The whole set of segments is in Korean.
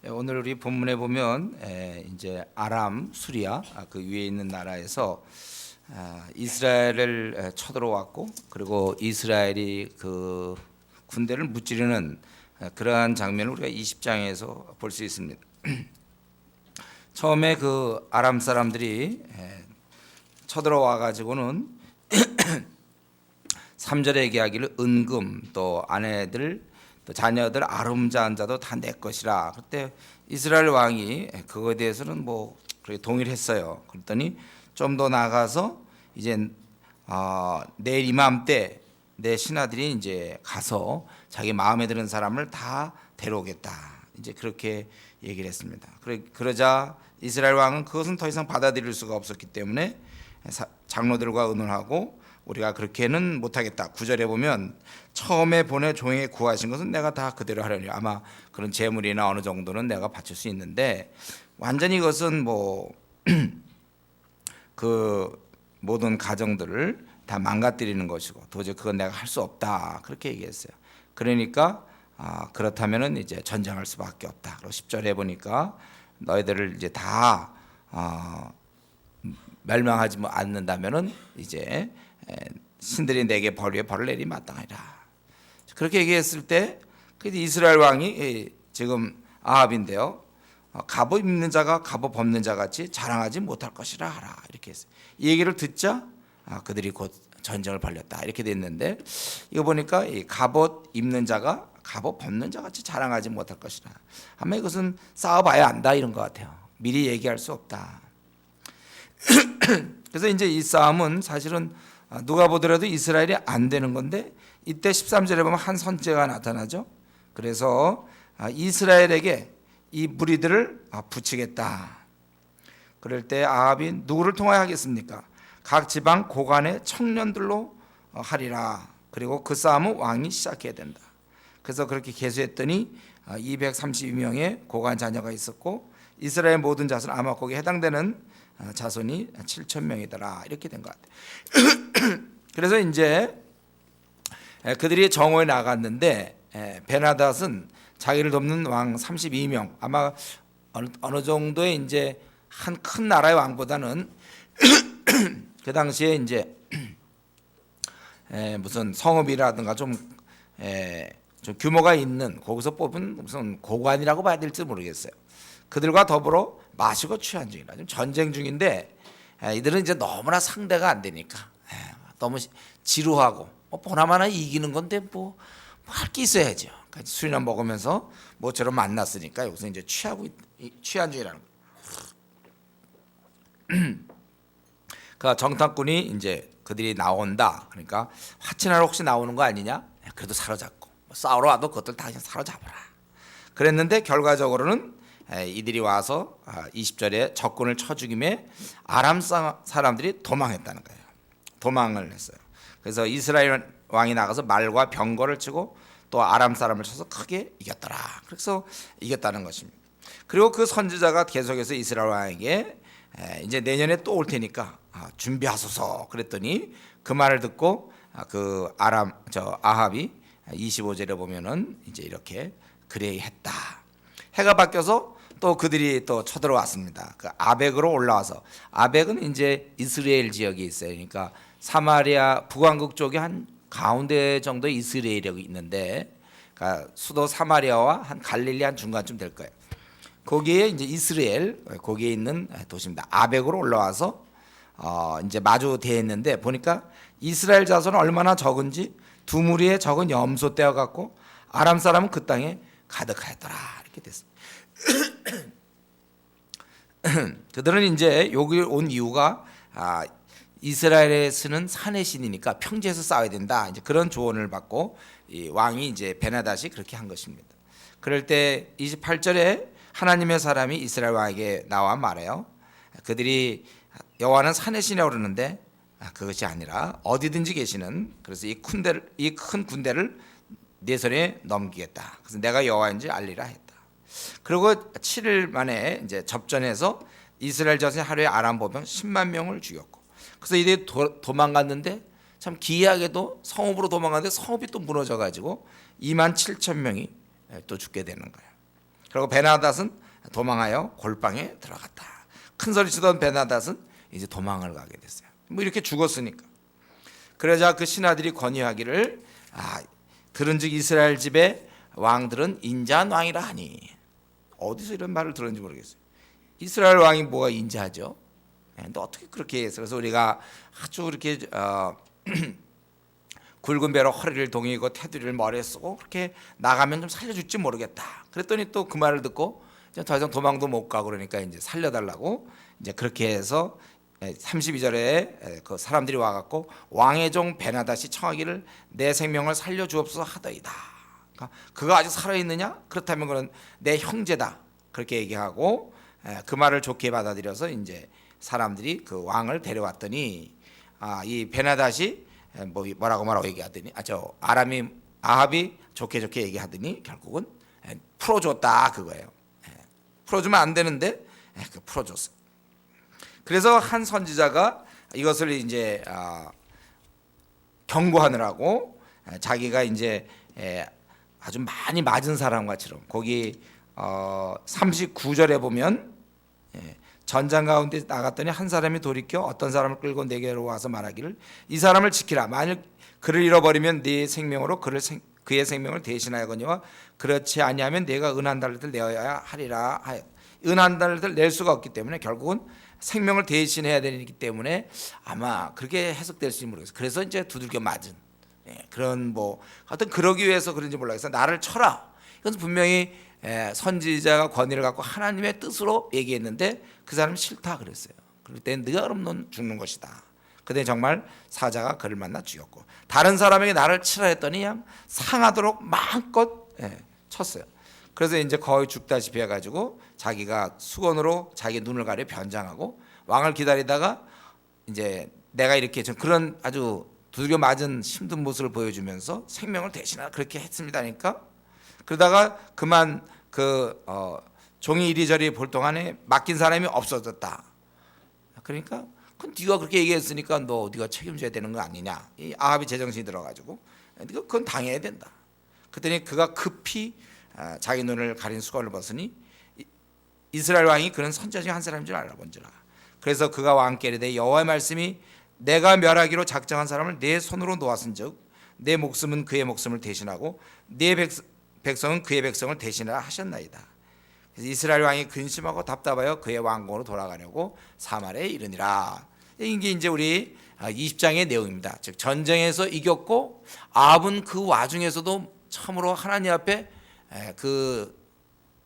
오늘 우리 본문에 보면 이제 아람 수리아 그 위에 있는 나라에서 이스라엘을 쳐들어왔고, 그리고 이스라엘이 그 군대를 무찌르는 그러한 장면을 우리가 20장에서 볼 수 있습니다. 처음에 그 아람 사람들이 쳐들어와 가지고는 3절에 얘기하기를 은금 또 아내들 또 자녀들 아름다운 자도 다 내 것이라. 그때 이스라엘 왕이 그거에 대해서는 뭐 그렇게 동의를 했어요. 그랬더니 좀 더 나가서 이제 내일 이맘때 내 신하들이 이제 가서 자기 마음에 드는 사람을 다 데려오겠다. 이제 그렇게 얘기를 했습니다. 그러자 이스라엘 왕은 그것은 더 이상 받아들일 수가 없었기 때문에 장로들과 의논하고 우리가 그렇게는 못하겠다. 9절에 보면 처음에 보내 종에게 구하신 것은 내가 다 그대로 하려니. 아마 그런 재물이나 어느 정도는 내가 바칠 수 있는데 완전히 이것은 뭐 그 모든 가정들을 다 망가뜨리는 것이고 도저히 그건 내가 할 수 없다. 그렇게 얘기했어요. 그러니까 그렇다면은 이제 전쟁할 수밖에 없다. 그리고 10절에 보니까 너희들을 이제 다 멸망하지 않는다면은 이제 신들이 내게 벌 위에 벌을 내리 마땅하리라. 그렇게 얘기했을 때 이스라엘 왕이 지금 아합인데요, 갑옷 입는 자가 갑옷 벗는 자 같이 자랑하지 못할 것이라 하라. 이렇게 했어요. 이 얘기를 듣자 그들이 곧 전쟁을 벌였다. 이렇게 됐는데 이거 보니까 이 갑옷 입는 자가 갑옷 벗는 자 같이 자랑하지 못할 것이라. 아마 이것은 싸워봐야 안다 이런 것 같아요. 미리 얘기할 수 없다. 그래서 이제 이 싸움은 사실은 누가 보더라도 이스라엘이 안 되는 건데 이때 13절에 보면 한 선지자가 나타나죠. 그래서 이스라엘에게 이 무리들을 붙이겠다. 그럴 때 아합이 누구를 통하여 하겠습니까? 각 지방 고관의 청년들로 하리라. 그리고 그 싸움은 왕이 시작해야 된다. 그래서 그렇게 계수했더니 232명의 고관 자녀가 있었고 이스라엘 모든 자손 아마 거기에 해당되는 자손이 7,000명이더라. 이렇게 된 것 같아요. 그래서 이제 그들이 정오에 나갔는데 베나닷은 자기를 돕는 왕 32명, 아마 어느 정도의 이제 한 큰 나라의 왕보다는 그 당시에 이제 무슨 성읍이라든가 좀 규모가 있는 거기서 뽑은 무슨 고관이라고 봐야 될지 모르겠어요. 그들과 더불어 마시고 취한 중이라. 지금 전쟁 중인데 이들은 이제 너무나 상대가 안 되니까 너무 지루하고 보나마나 이기는 건데 뭐 할 게 있어야죠. 그러니까 술이나 먹으면서 모처럼 만났으니까 여기서 이제 취한 중이라는 거예요. 그 정탐꾼이 이제 그들이 나온다. 그러니까 화친하러 혹시 나오는 거 아니냐? 그래도 사로잡고 싸우러 와도 그것들 다 그냥 사로잡아라. 그랬는데 결과적으로는 이들이 와서 20절에 적군을 쳐 죽임에 아람 사람들이 도망했다는 거예요. 도망을 했어요. 그래서 이스라엘 왕이 나가서 말과 병거를 치고 또 아람 사람을 쳐서 크게 이겼더라. 그래서 이겼다는 것입니다. 그리고 그 선지자가 계속해서 이스라엘 왕에게 이제 내년에 또 올 테니까 준비하소서 그랬더니 그 말을 듣고 그 아합이 25절에 보면은 이제 이렇게 그래 했다. 해가 바뀌어서 또 그들이 또 쳐들어왔습니다. 그 아벡으로 올라와서, 아벡은 이제 이스라엘 지역에 있어요. 그러니까 사마리아 북왕국 쪽에 한 가운데 정도 이스라엘이 있는데, 그러니까 수도 사마리아와 한 갈릴리 한 중간쯤 될 거예요. 거기에 이제 이스라엘 거기에 있는 도시입니다. 아벡으로 올라와서 이제 마주 대했는데 보니까 이스라엘 자손은 얼마나 적은지 두 무리의 적은 염소 떼어 갖고 아람 사람은 그 땅에 가득하였더라. 이렇게 됐습니다. 그들은 이제 여기 온 이유가 이스라엘에 쓰는 산의 신이니까 평지에서 싸워야 된다. 이제 그런 조언을 받고 이 왕이 이제 베나닷이 그렇게 한 것입니다. 그럴 때 28절에 하나님의 사람이 이스라엘 왕에게 나와 말해요. 그들이 여호와는 산의 신이라고 그러는데 그것이 아니라 어디든지 계시는, 그래서 이 큰 군대를 네 손에 넘기겠다. 그래서 내가 여호와인지 알리라 했다. 그리고 7일 만에 이제 접전해서 이스라엘 자손이 하루에 아람 보병 10만 명을 죽였고, 그래서 이들이 도망갔는데 참 기이하게도 성읍으로 도망갔는데 성읍이 또 무너져 가지고 2만 7천 명이 또 죽게 되는 거예요. 그리고 베나닷은 도망하여 골방에 들어갔다. 큰 소리 치던 베나닷은 이제 도망을 가게 됐어요. 뭐 이렇게 죽었으니까. 그러자 그 신하들이 건의하기를 들은즉 이스라엘 집의 왕들은 인자한 왕이라 하니. 어디서 이런 말을 들었는지 모르겠어요. 이스라엘 왕이 뭐가 인자하죠? 근데 어떻게 그렇게 해서 그래서 우리가 아주 이렇게 굵은 배로 허리를 동이고 테두리를 머리에 쓰고 그렇게 나가면 좀 살려줄지 모르겠다. 그랬더니 또 그 말을 듣고 이제 더 이상 도망도 못 가고 그러니까 이제 살려달라고 이제 그렇게 해서 32절에 그 사람들이 와갖고 왕의 종 베나닷이 청하기를 내 생명을 살려주옵소서 하더이다. 그러니까 그가 아직 살아있느냐? 그렇다면 그는 내 형제다. 그렇게 얘기하고 그 말을 좋게 받아들여서 이제 사람들이 그 왕을 데려왔더니 이 베나닷이 뭐라고 얘기하더니 아합이 좋게 얘기하더니 결국은 풀어줬다 그거예요. 풀어주면 안 되는데 풀어줬어. 그래서 한 선지자가 이것을 이제 경고하느라고 자기가 이제 아주 많이 맞은 사람과처럼 거기 39절에 보면 전장 가운데 나갔더니 한 사람이 돌이켜 어떤 사람을 끌고 내게로 와서 말하기를 이 사람을 지키라. 만일 그를 잃어버리면 네 생명으로 그의 생명을 대신하여거니와 그렇지 아니하면 내가 은 한 달러를 내어야 하리라 하여. 은 한 달러를 낼 수가 없기 때문에 결국은 생명을 대신해야 되기 때문에 아마 그렇게 해석될 수 모르겠어요. 그래서 이제 두들겨 맞은 그런 하여튼 그러기 위해서 그런지 몰라서 나를 쳐라. 이건 분명히 선지자가 권위를 갖고 하나님의 뜻으로 얘기했는데 그 사람은 싫다 그랬어요. 그럴 때 네가 그럼 넌 죽는 것이다. 그때 정말 사자가 그를 만나 죽였고 다른 사람에게 나를 치라 했더니 그냥 상하도록 마음껏 쳤어요. 그래서 이제 거의 죽다시피 해가지고 자기가 수건으로 자기 눈을 가려 변장하고 왕을 기다리다가 이제 내가 이렇게 좀 그런 아주 두들겨 맞은 힘든 모습을 보여주면서 생명을 대신하라 그렇게 했습니다니까. 그러다가 그만 종이 이리저리 볼 동안에 맡긴 사람이 없어졌다. 그러니까 네가 그렇게 얘기했으니까 네가 책임져야 되는 거 아니냐. 이 아합이 제정신이 들어가지고 그건 당해야 된다. 그랬더니 그가 급히 자기 눈을 가린 수건을 벗으니 이스라엘 왕이 그는 선지자 중 한 사람인 줄 알아본지라. 그래서 그가 왕께 이르되 여호와의 말씀이 내가 멸하기로 작정한 사람을 내 손으로 놓았은즉 내 목숨은 그의 목숨을 대신하고 내 백성은 그의 백성을 대신하라 하셨나이다. 그래서 이스라엘 왕이 근심하고 답답하여 그의 왕궁으로 돌아가려고 사마리아에 이르니라. 이게 이제 우리 20장의 내용입니다. 즉 전쟁에서 이겼고 아합은 그 와중에서도 참으로 하나님 앞에 그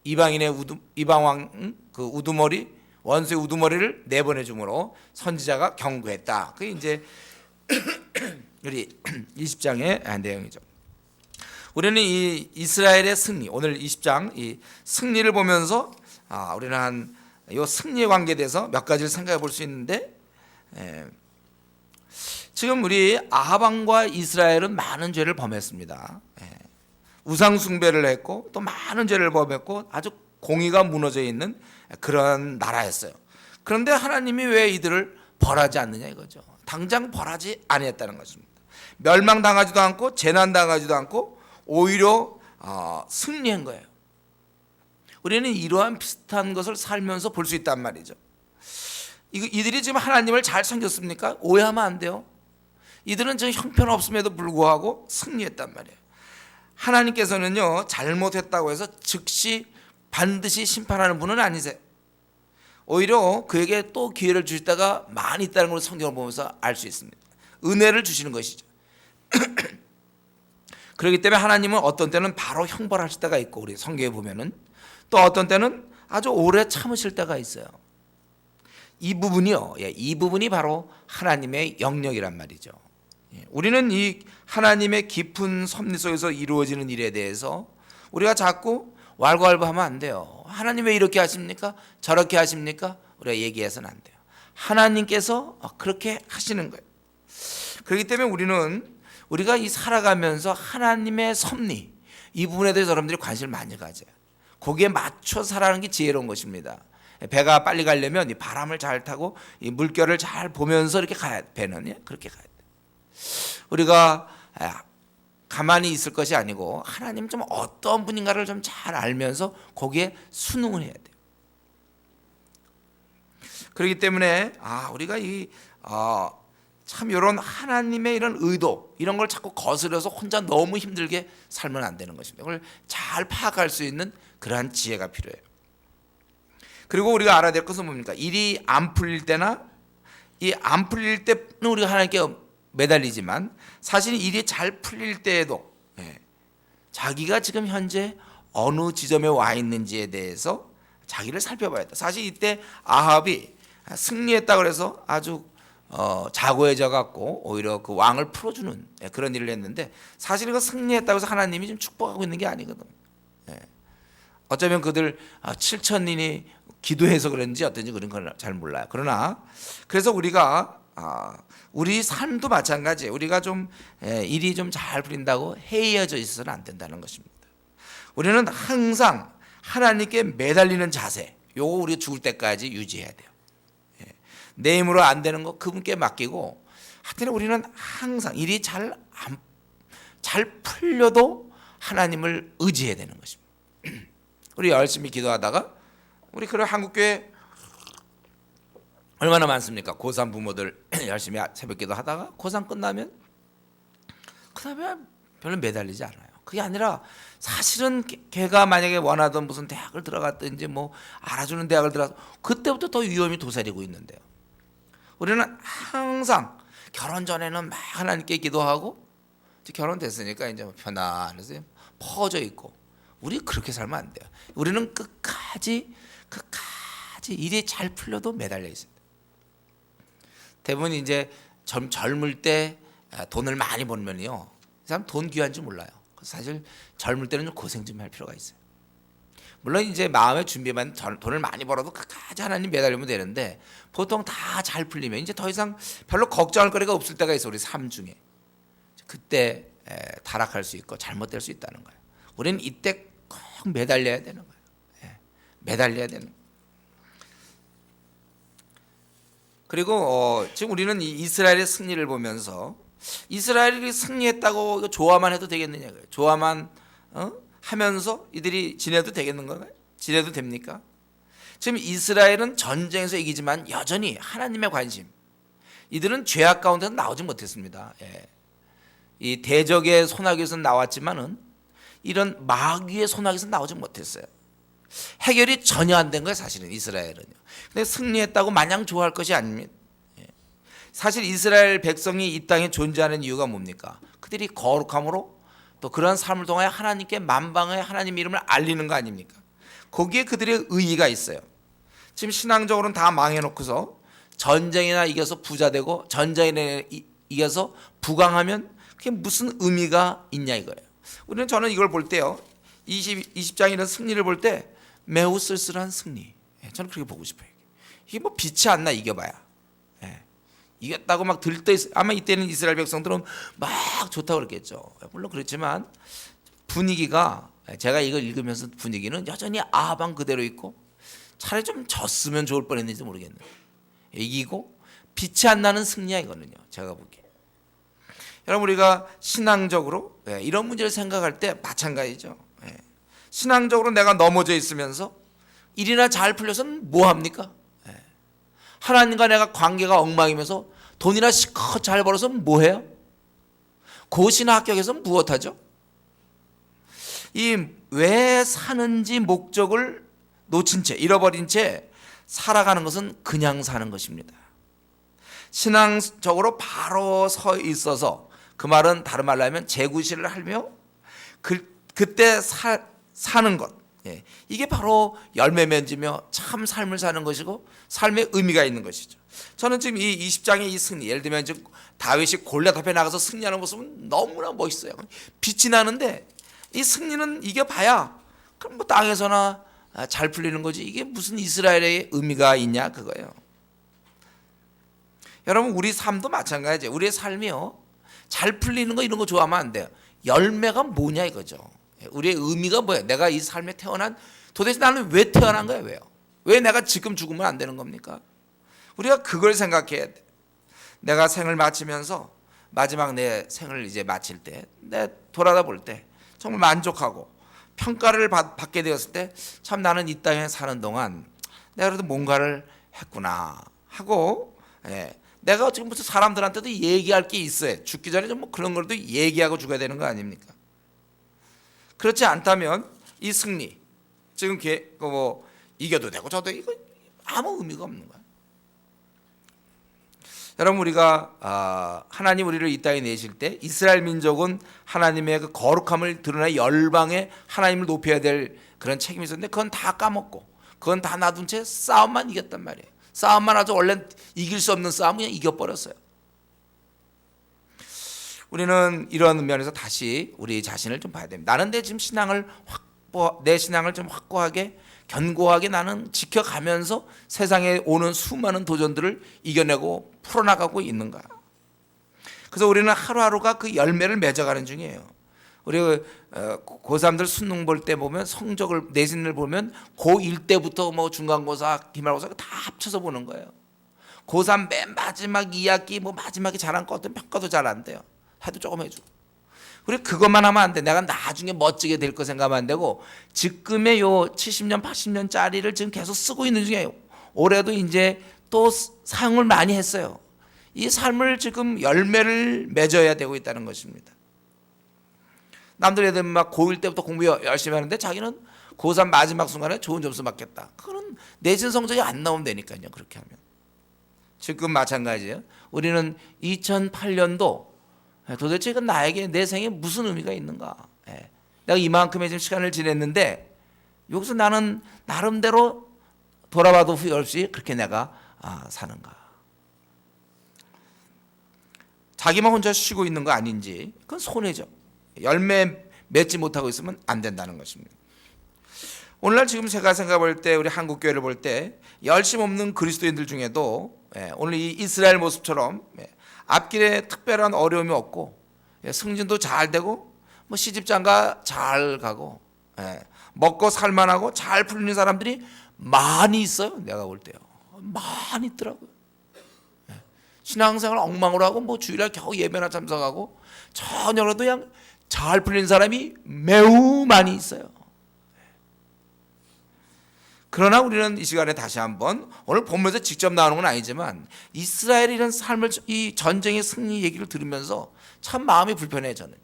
이방인의 이방 왕 그 우두머리 원수의 우두머리를 내보내 주므로 선지자가 경고했다. 그게 이제 우리 20장의 내용이죠. 우리는 이 이스라엘의 승리, 오늘 20장 이 승리를 보면서 우리는 이 승리에 관계돼서 몇 가지를 생각해 볼 수 있는데 지금 우리 아합 왕과 이스라엘은 많은 죄를 범했습니다. 우상 숭배를 했고 또 많은 죄를 범했고 아주 공의가 무너져 있는 그런 나라였어요. 그런데 하나님이 왜 이들을 벌하지 않느냐 이거죠. 당장 벌하지 아니했다는 것입니다. 멸망당하지도 않고 재난당하지도 않고 오히려 승리한 거예요. 우리는 이러한 비슷한 것을 살면서 볼 수 있단 말이죠. 이들이 지금 하나님을 잘 섬겼습니까? 오해하면 안 돼요. 이들은 지금 형편없음에도 불구하고 승리했단 말이에요. 하나님께서는요 잘못했다고 해서 즉시 반드시 심판하는 분은 아니세요. 오히려 그에게 또 기회를 주시다가 많이 있다는 걸 성경을 보면서 알 수 있습니다. 은혜를 주시는 것이죠. 그렇기 때문에 하나님은 어떤 때는 바로 형벌하실 때가 있고 우리 성경에 보면은 또 어떤 때는 아주 오래 참으실 때가 있어요. 이 부분이요, 이 부분이 바로 하나님의 영역이란 말이죠. 우리는 이 하나님의 깊은 섭리 속에서 이루어지는 일에 대해서 우리가 자꾸 왈가왈부하면 안 돼요. 하나님 왜 이렇게 하십니까? 저렇게 하십니까? 우리가 얘기해서는 안 돼요. 하나님께서 그렇게 하시는 거예요. 그렇기 때문에 우리가 이 살아가면서 하나님의 섭리 이 부분에 대해서 여러분들이 관심을 많이 가져요. 거기에 맞춰 살아가는 게 지혜로운 것입니다. 배가 빨리 가려면 이 바람을 잘 타고 이 물결을 잘 보면서 이렇게 가야 배는 그렇게 가야 돼. 우리가 가만히 있을 것이 아니고 하나님 좀 어떤 분인가를 좀 잘 알면서 거기에 순응을 해야 돼요. 그렇기 때문에 우리가 참 이런 하나님의 이런 의도 이런 걸 자꾸 거스려서 혼자 너무 힘들게 살면 안 되는 것입니다. 그걸 잘 파악할 수 있는 그러한 지혜가 필요해요. 그리고 우리가 알아야 될 것은 뭡니까? 일이 안 풀릴 때나 이 안 풀릴 때는 우리가 하나님께 매달리지만 사실 일이 잘 풀릴 때에도 자기가 지금 현재 어느 지점에 와 있는지에 대해서 자기를 살펴봐야 돼. 사실 이때 아합이 승리했다고 해서 아주 자고해져 갖고 오히려 그 왕을 풀어주는 그런 일을 했는데 사실 그 승리했다고 해서 하나님이 지금 축복하고 있는 게 아니거든. 어쩌면 그들 7,000인이 기도해서 그런지 어떤지 그런 건 잘 몰라요. 그러나 그래서 우리가 우리 삶도 마찬가지예요. 우리가 좀 일이 좀 잘 풀린다고 해이어져 있어서는 안 된다는 것입니다. 우리는 항상 하나님께 매달리는 자세, 요거 우리가 죽을 때까지 유지해야 돼요. 내 힘으로 안 되는 거 그분께 맡기고 하여튼 우리는 항상 일이 잘 풀려도 하나님을 의지해야 되는 것입니다. 우리 열심히 기도하다가 우리 그런 한국교회 얼마나 많습니까? 고3 부모들 열심히 새벽기도 하다가 고3 끝나면 그 다음에 별로 매달리지 않아요. 그게 아니라 사실은 걔가 만약에 원하던 무슨 대학을 들어갔든지 뭐 알아주는 대학을 들어가서 그때부터 더 위험이 도사리고 있는데요. 우리는 항상 결혼 전에는 막 하나님께 기도하고 이제 결혼됐으니까 이제 편안해서 퍼져 있고 우리 그렇게 살면 안 돼요. 우리는 끝까지 일이 잘 풀려도 매달려 있어요. 대부분 이제 젊을 때 돈을 많이 벌면요, 이 사람 돈 귀한 줄 몰라요. 사실 젊을 때는 좀 고생 좀 할 필요가 있어요. 물론 이제 마음의 준비만 돈을 많이 벌어도 끝까지 하나님 매달리면 되는데 보통 다 잘 풀리면 이제 더 이상 별로 걱정할 거리가 없을 때가 있어. 우리 삶 중에 그때 타락할 수 있고 잘못될 수 있다는 거예요. 우리는 이때 꼭 매달려야 되는 거예요. 매달려야 되는 거예요. 그리고 지금 우리는 이 이스라엘의 승리를 보면서 이스라엘이 승리했다고 좋아만 해도 되겠느냐, 좋아만 하면서 이들이 지내도 되겠는가요? 지내도 됩니까? 지금 이스라엘은 전쟁에서 이기지만 여전히 하나님의 관심, 이들은 죄악 가운데서 나오지 못했습니다. 이 대적의 손아귀에서 나왔지만은 이런 마귀의 손아귀에서 나오지 못했어요. 해결이 전혀 안 된 거예요. 사실은 이스라엘은요. 근데 승리했다고 마냥 좋아할 것이 아닙니다. 사실 이스라엘 백성이 이 땅에 존재하는 이유가 뭡니까? 그들이 거룩함으로 또 그런 삶을 통하여 하나님께 만방의 하나님 이름을 알리는 거 아닙니까? 거기에 그들의 의의가 있어요. 지금 신앙적으로는 다 망해놓고서 전쟁이나 이겨서 부자 되고 전쟁이나 이겨서 부강하면 그게 무슨 의미가 있냐 이거예요. 저는 이걸 볼 때요, 20장의 이런 승리를 볼 때 매우 쓸쓸한 승리, 저는 그렇게 보고 싶어요. 이게 뭐 빛이 안 나 이겨봐야. 이겼다고 막 들떠 있어. 아마 이때는 이스라엘 백성들은 막 좋다고 그랬겠죠. 물론 그렇지만 분위기가, 제가 이걸 읽으면서 분위기는 여전히 아방 그대로 있고 차라리 좀 졌으면 좋을 뻔했는지 모르겠네요. 이기고 빛이 안 나는 승리야 이거는요, 제가 보기에. 여러분 우리가 신앙적으로 이런 문제를 생각할 때 마찬가지죠. 신앙적으로 내가 넘어져 있으면서 일이나 잘 풀려서는 뭐 합니까? 하나님과 내가 관계가 엉망이면서 돈이나 실컷 잘 벌어서 뭐 해요? 고시나 합격해서 무엇하죠? 이 왜 사는지 목적을 놓친 채, 잃어버린 채 살아가는 것은 그냥 사는 것입니다. 신앙적으로 바로 서 있어서, 그 말은 다른 말로 하면 재구실을 하며 그때 사는 것, 이게 바로 열매 맺으며 참 삶을 사는 것이고 삶의 의미가 있는 것이죠. 저는 지금 이 20장의 이 승리, 예를 들면 지금 다윗이 골리앗 앞에 나가서 승리하는 모습은 너무나 멋있어요. 빛이 나는데 이 승리는 이겨봐야 그럼 뭐 땅에서나 잘 풀리는 거지, 이게 무슨 이스라엘의 의미가 있냐 그거예요. 여러분 우리 삶도 마찬가지예요. 우리의 삶이요, 잘 풀리는 거 이런 거 좋아하면 안 돼요. 열매가 뭐냐 이거죠. 우리의 의미가 뭐야? 내가 이 삶에 태어난, 도대체 나는 왜 태어난 거야? 왜요? 왜 내가 지금 죽으면 안 되는 겁니까? 우리가 그걸 생각해야 돼. 내가 생을 마치면서 마지막 내 생을 이제 마칠 때, 내 돌아다 볼 때 정말 만족하고 평가를 받게 되었을 때 참 나는 이 땅에 사는 동안 내가 그래도 뭔가를 했구나 하고, 내가 지금 무슨 사람들한테도 얘기할 게 있어요. 죽기 전에 좀 뭐 그런 걸도 얘기하고 죽어야 되는 거 아닙니까? 그렇지 않다면 이 승리, 지금 뭐 이겨도 되고 저도 이거 아무 의미가 없는 거야. 여러분, 우리가 하나님 우리를 이 땅에 내실 때 이스라엘 민족은 하나님의 그 거룩함을 드러내 열방에 하나님을 높여야 될 그런 책임이 있었는데 그건 다 까먹고 그건 다 놔둔 채 싸움만 이겼단 말이에요. 싸움만 아주 원래 이길 수 없는 싸움을 그냥 이겨버렸어요. 우리는 이런 면에서 다시 우리 자신을 좀 봐야 됩니다. 나는 내 지금 내 신앙을 좀 확고하게 견고하게 나는 지켜가면서 세상에 오는 수많은 도전들을 이겨내고 풀어나가고 있는가. 그래서 우리는 하루하루가 그 열매를 맺어가는 중이에요. 우리 고3들 수능 볼 때 보면 성적을 내신을 보면 고1 때부터 뭐 중간고사, 기말고사 다 합쳐서 보는 거예요. 고3 맨 마지막 2학기 뭐 마지막에 잘한 것들 평가도 잘 안 돼요. 해도 조금 해주고. 그리고 그것만 하면 안 돼. 내가 나중에 멋지게 될 거 생각하면 안 되고 지금의 요 70년 80년짜리를 지금 계속 쓰고 있는 중이에요. 올해도 이제 또 사용을 많이 했어요. 이 삶을 지금 열매를 맺어야 되고 있다는 것입니다. 남들 애들 막 고1 때부터 공부 열심히 하는데 자기는 고3 마지막 순간에 좋은 점수 받겠다. 그거는 내신 성적이 안 나오면 되니까요. 그렇게 하면. 지금 마찬가지예요. 우리는 2008년도 도대체 이건 나에게 내 생에 무슨 의미가 있는가. 내가 이만큼의 지금 시간을 지냈는데 여기서 나는 나름대로 돌아봐도 후회 없이 그렇게 내가 사는가. 자기만 혼자 쉬고 있는 거 아닌지 그건 손해죠. 열매 맺지 못하고 있으면 안 된다는 것입니다. 오늘날 지금 제가 생각할 때 우리 한국 교회를 볼 때 열심 없는 그리스도인들 중에도 오늘 이 이스라엘 모습처럼 앞길에 특별한 어려움이 없고 승진도 잘 되고 뭐 시집장가 잘 가고 먹고 살만하고 잘 풀리는 사람들이 많이 있어요. 내가 볼 때요. 많이 있더라고요. 신앙생활 엉망으로 하고 뭐 주일날 겨우 예배나 참석하고 저녁으로도 그냥 잘 풀리는 사람이 매우 많이 있어요. 그러나 우리는 이 시간에 다시 한번 오늘 본문에서 직접 나오는 건 아니지만 이스라엘이 이런 삶을 이 전쟁의 승리 얘기를 들으면서 참 마음이 불편해요. 저는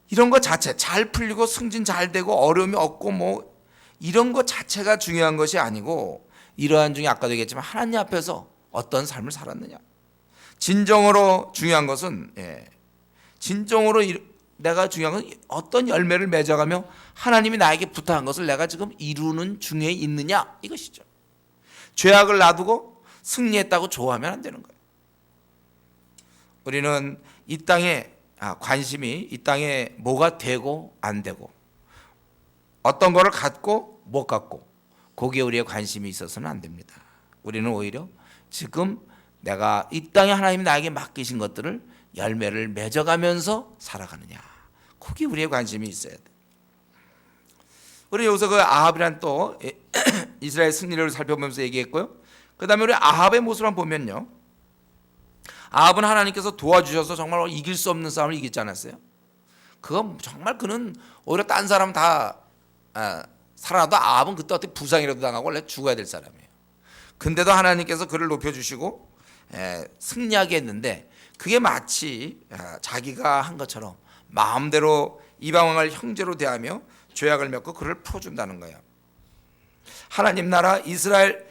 이런 것 자체 잘 풀리고 승진 잘 되고 어려움이 없고 뭐 이런 것 자체가 중요한 것이 아니고 이러한 중에 아까도 얘기했지만 하나님 앞에서 어떤 삶을 살았느냐. 진정으로 중요한 것은 진정으로 내가 중요한 건 어떤 열매를 맺어가며 하나님이 나에게 부탁한 것을 내가 지금 이루는 중에 있느냐 이것이죠. 죄악을 놔두고 승리했다고 좋아하면 안 되는 거예요. 우리는 이 땅에 관심이 이 땅에 뭐가 되고 안 되고 어떤 거를 갖고 못 갖고 거기에 우리의 관심이 있어서는 안 됩니다. 우리는 오히려 지금 내가 이 땅에 하나님이 나에게 맡기신 것들을 열매를 맺어가면서 살아가느냐. 거기에 우리의 관심이 있어야 돼. 우리 여기서 그 아합이란 또 이스라엘 승리를 살펴보면서 얘기했고요. 그 다음에 우리 아합의 모습을 한번 보면요. 아합은 하나님께서 도와주셔서 정말 이길 수 없는 싸움을 이기지 않았어요. 그건 정말 그는 오히려 딴 사람 다 살아나도 아합은 그때 어떻게 부상이라도 당하고 원래 죽어야 될 사람이에요. 근데도 하나님께서 그를 높여주시고 승리하게 했는데 그게 마치 자기가 한 것처럼 마음대로 이방왕을 형제로 대하며 죄악을 맺고 그를 풀어준다는 거예요. 하나님 나라 이스라엘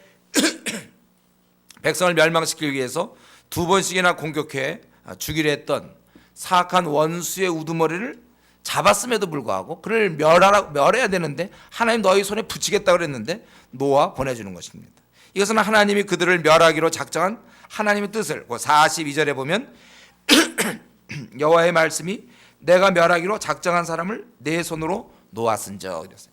백성을 멸망시키기 위해서 두 번씩이나 공격해 죽이려 했던 사악한 원수의 우두머리를 잡았음에도 불구하고 그를 멸해야 되는데 하나님 너희 손에 붙이겠다고 그랬는데 놓아 보내주는 것입니다. 이것은 하나님이 그들을 멸하기로 작정한 하나님의 뜻을 42절에 보면 여호와의 말씀이 내가 멸하기로 작정한 사람을 내 손으로 놓았은즉 이랬어요.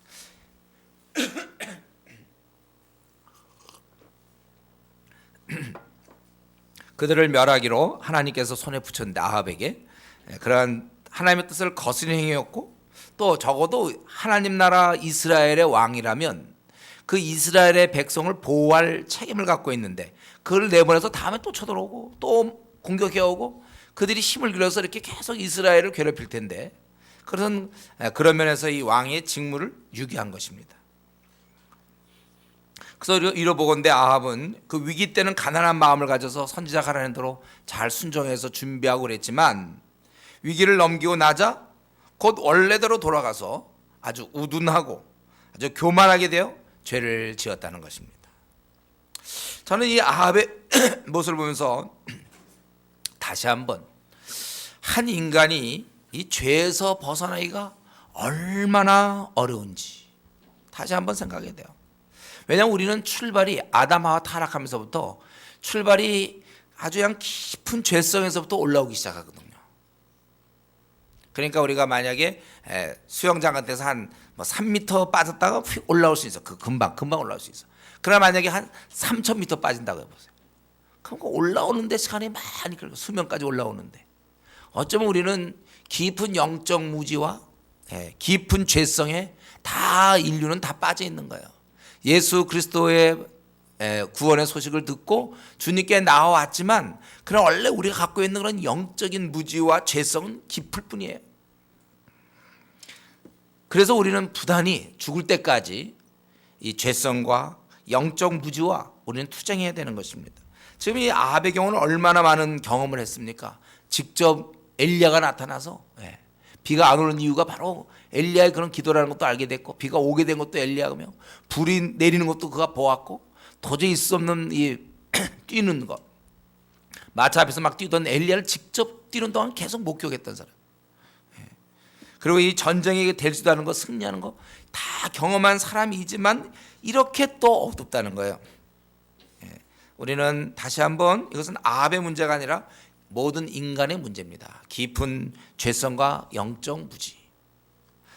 그들을 멸하기로 하나님께서 손에 붙였는데 아합에게 그러한 하나님의 뜻을 거스린 행위였고 또 적어도 하나님 나라 이스라엘의 왕이라면 그 이스라엘의 백성을 보호할 책임을 갖고 있는데 그걸 내보내서 다음에 또 쳐들어오고 또 공격해오고 그들이 힘을 길러서 이렇게 계속 이스라엘을 괴롭힐 텐데 그런 면에서 이 왕의 직무를 유기한 것입니다. 그래서 이러보건대 아합은 그 위기 때는 가난한 마음을 가져서 선지자가 하라는 대로 잘 순종해서 준비하고 그랬지만 위기를 넘기고 나자 곧 원래대로 돌아가서 아주 우둔하고 아주 교만하게 되어 죄를 지었다는 것입니다. 저는 이 아합의 모습을 보면서 다시 한번 한 인간이 이 죄에서 벗어나기가 얼마나 어려운지 다시 한번 생각해야 돼요. 왜냐하면 우리는 출발이 아담하와 타락하면서부터 출발이 아주 그냥 깊은 죄성에서부터 올라오기 시작하거든요. 그러니까 우리가 만약에 수영장 같은 데서 한 3m 빠졌다가 휙 올라올 수 있어. 그 금방 올라올 수 있어. 그러나 만약에 한 3,000m 빠진다고 해보세요. 그럼 올라오는데 시간이 많이 걸려. 수면까지 올라오는데 어쩌면 우리는 깊은 영적 무지와 깊은 죄성에 다 인류는 다 빠져 있는 거예요. 예수 그리스도의 구원의 소식을 듣고 주님께 나와왔지만 그러나 원래 우리가 갖고 있는 그런 영적인 무지와 죄성은 깊을 뿐이에요. 그래서 우리는 부단히 죽을 때까지 이 죄성과 영적 무지와 우리는 투쟁해야 되는 것입니다. 지금 이 아합의 경우는 얼마나 많은 경험을 했습니까? 직접 엘리야가 나타나서 비가 안 오는 이유가 바로 엘리야의 그런 기도라는 것도 알게 됐고 비가 오게 된 것도 엘리야며 불이 내리는 것도 그가 보았고 도저히 있을 수 없는 이 뛰는 것 마차 앞에서 막 뛰던 엘리야를 직접 뛰는 동안 계속 목격했던 사람. 그리고 이 전쟁에 될지도 않은 거 승리하는 거 다 경험한 사람이지만 이렇게 또 어둡다는 거예요. 우리는 다시 한번 이것은 아합의 문제가 아니라 모든 인간의 문제입니다. 깊은 죄성과 영적 무지.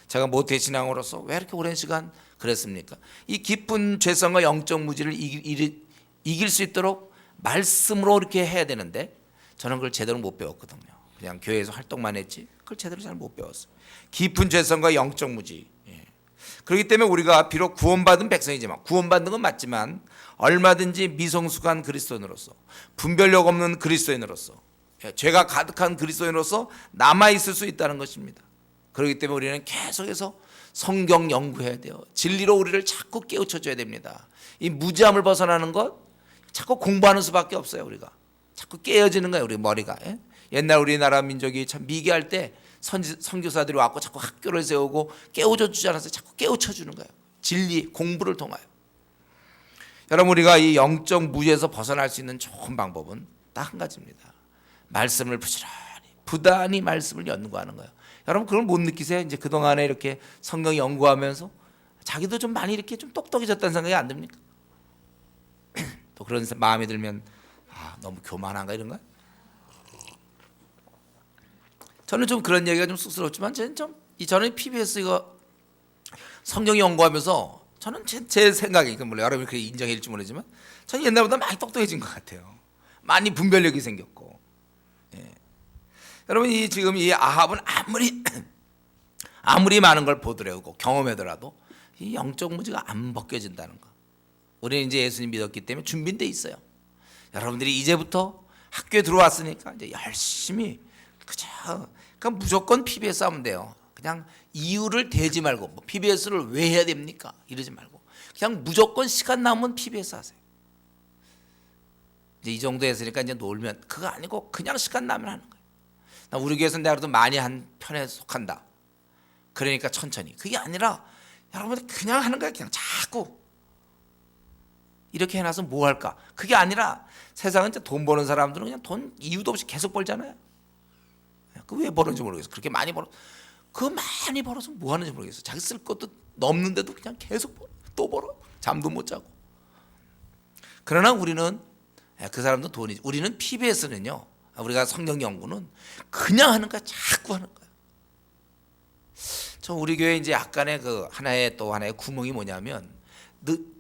제가 모태신앙으로서 왜 이렇게 오랜 시간 그랬습니까? 이 깊은 죄성과 영적 무지를 이길 수 있도록 말씀으로 이렇게 해야 되는데 저는 그걸 제대로 못 배웠거든요. 그냥 교회에서 활동만 했지 그걸 제대로 잘 못 배웠어요. 깊은 죄성과 영적 무지. 그렇기 때문에 우리가 비록 구원받은 백성이지만 구원받는 건 맞지만 얼마든지 미성숙한 그리스도인으로서 분별력 없는 그리스도인으로서 죄가 가득한 그리스도인으로서 남아있을 수 있다는 것입니다. 그렇기 때문에 우리는 계속해서 성경 연구해야 돼요. 진리로 우리를 자꾸 깨우쳐줘야 됩니다. 이 무지함을 벗어나는 것 자꾸 공부하는 수밖에 없어요. 우리가 자꾸 깨어지는 거예요. 우리 머리가. 옛날 우리나라 민족이 참 미개할 때 선교사들이 왔고 자꾸 학교를 세우고 깨우쳐 주지 않았어요. 자꾸 깨우쳐 주는 거예요. 진리 공부를 통하여. 여러분 우리가 이 영적 무지에서 벗어날 수 있는 좋은 방법은 딱 한 가지입니다. 말씀을 부단히 말씀을 연구하는 거예요. 여러분 그걸 못 느끼세요? 이제 그동안에 이렇게 성경 연구하면서 자기도 좀 많이 이렇게 좀 똑똑해졌다는 생각이 안 듭니까? 또 그런 마음이 들면 너무 교만한가 이런가? 저는 좀 그런 얘기가 좀 쑥스럽지만 저는 PBS 이거 성경 연구하면서 저는 제 생각이 물론 여러분이 그렇게 인정해 줄지 모르지만 저는 옛날보다 많이 똑똑해진 것 같아요. 많이 분별력이 생겼고. 여러분 지금 이 아합은 아무리 많은 걸 보더라도 경험하더라도 이 영적 무지가 안 벗겨진다는 거. 우리는 이제 예수님 믿었기 때문에 준비돼 있어요. 여러분들이 이제부터 학교에 들어왔으니까 이제 열심히 그냥 무조건 PBS 하면 돼요. 그냥 이유를 대지 말고 PBS를 왜 해야 됩니까? 이러지 말고 그냥 무조건 시간 남으면 PBS 하세요. 이제 이 정도 했으니까 이제 놀면 그거 아니고 그냥 시간 나면 하는 거예요. 우리 교회에서는 내가 그래도 많이 한 편에 속한다. 그러니까 천천히. 그게 아니라 여러분들 그냥 하는 거예요. 그냥 자꾸 이렇게 해놔서 뭐 할까? 그게 아니라 세상은 이제 돈 버는 사람들은 그냥 돈 이유도 없이 계속 벌잖아요. 그 왜 버는지 모르겠어. 그렇게 많이 벌어. 그 많이 벌어서 뭐 하는지 모르겠어. 자기 쓸 것도 넘는데도 그냥 계속 벌어. 또 벌어. 잠도 못 자고. 그러나 우리는 그 사람도 돈이지. 우리는 PBS는요. 우리가 성경 연구는 그냥 하는 거야. 자꾸 하는 거야. 저 우리 교회 이제 약간의 그 하나의 구멍이 뭐냐면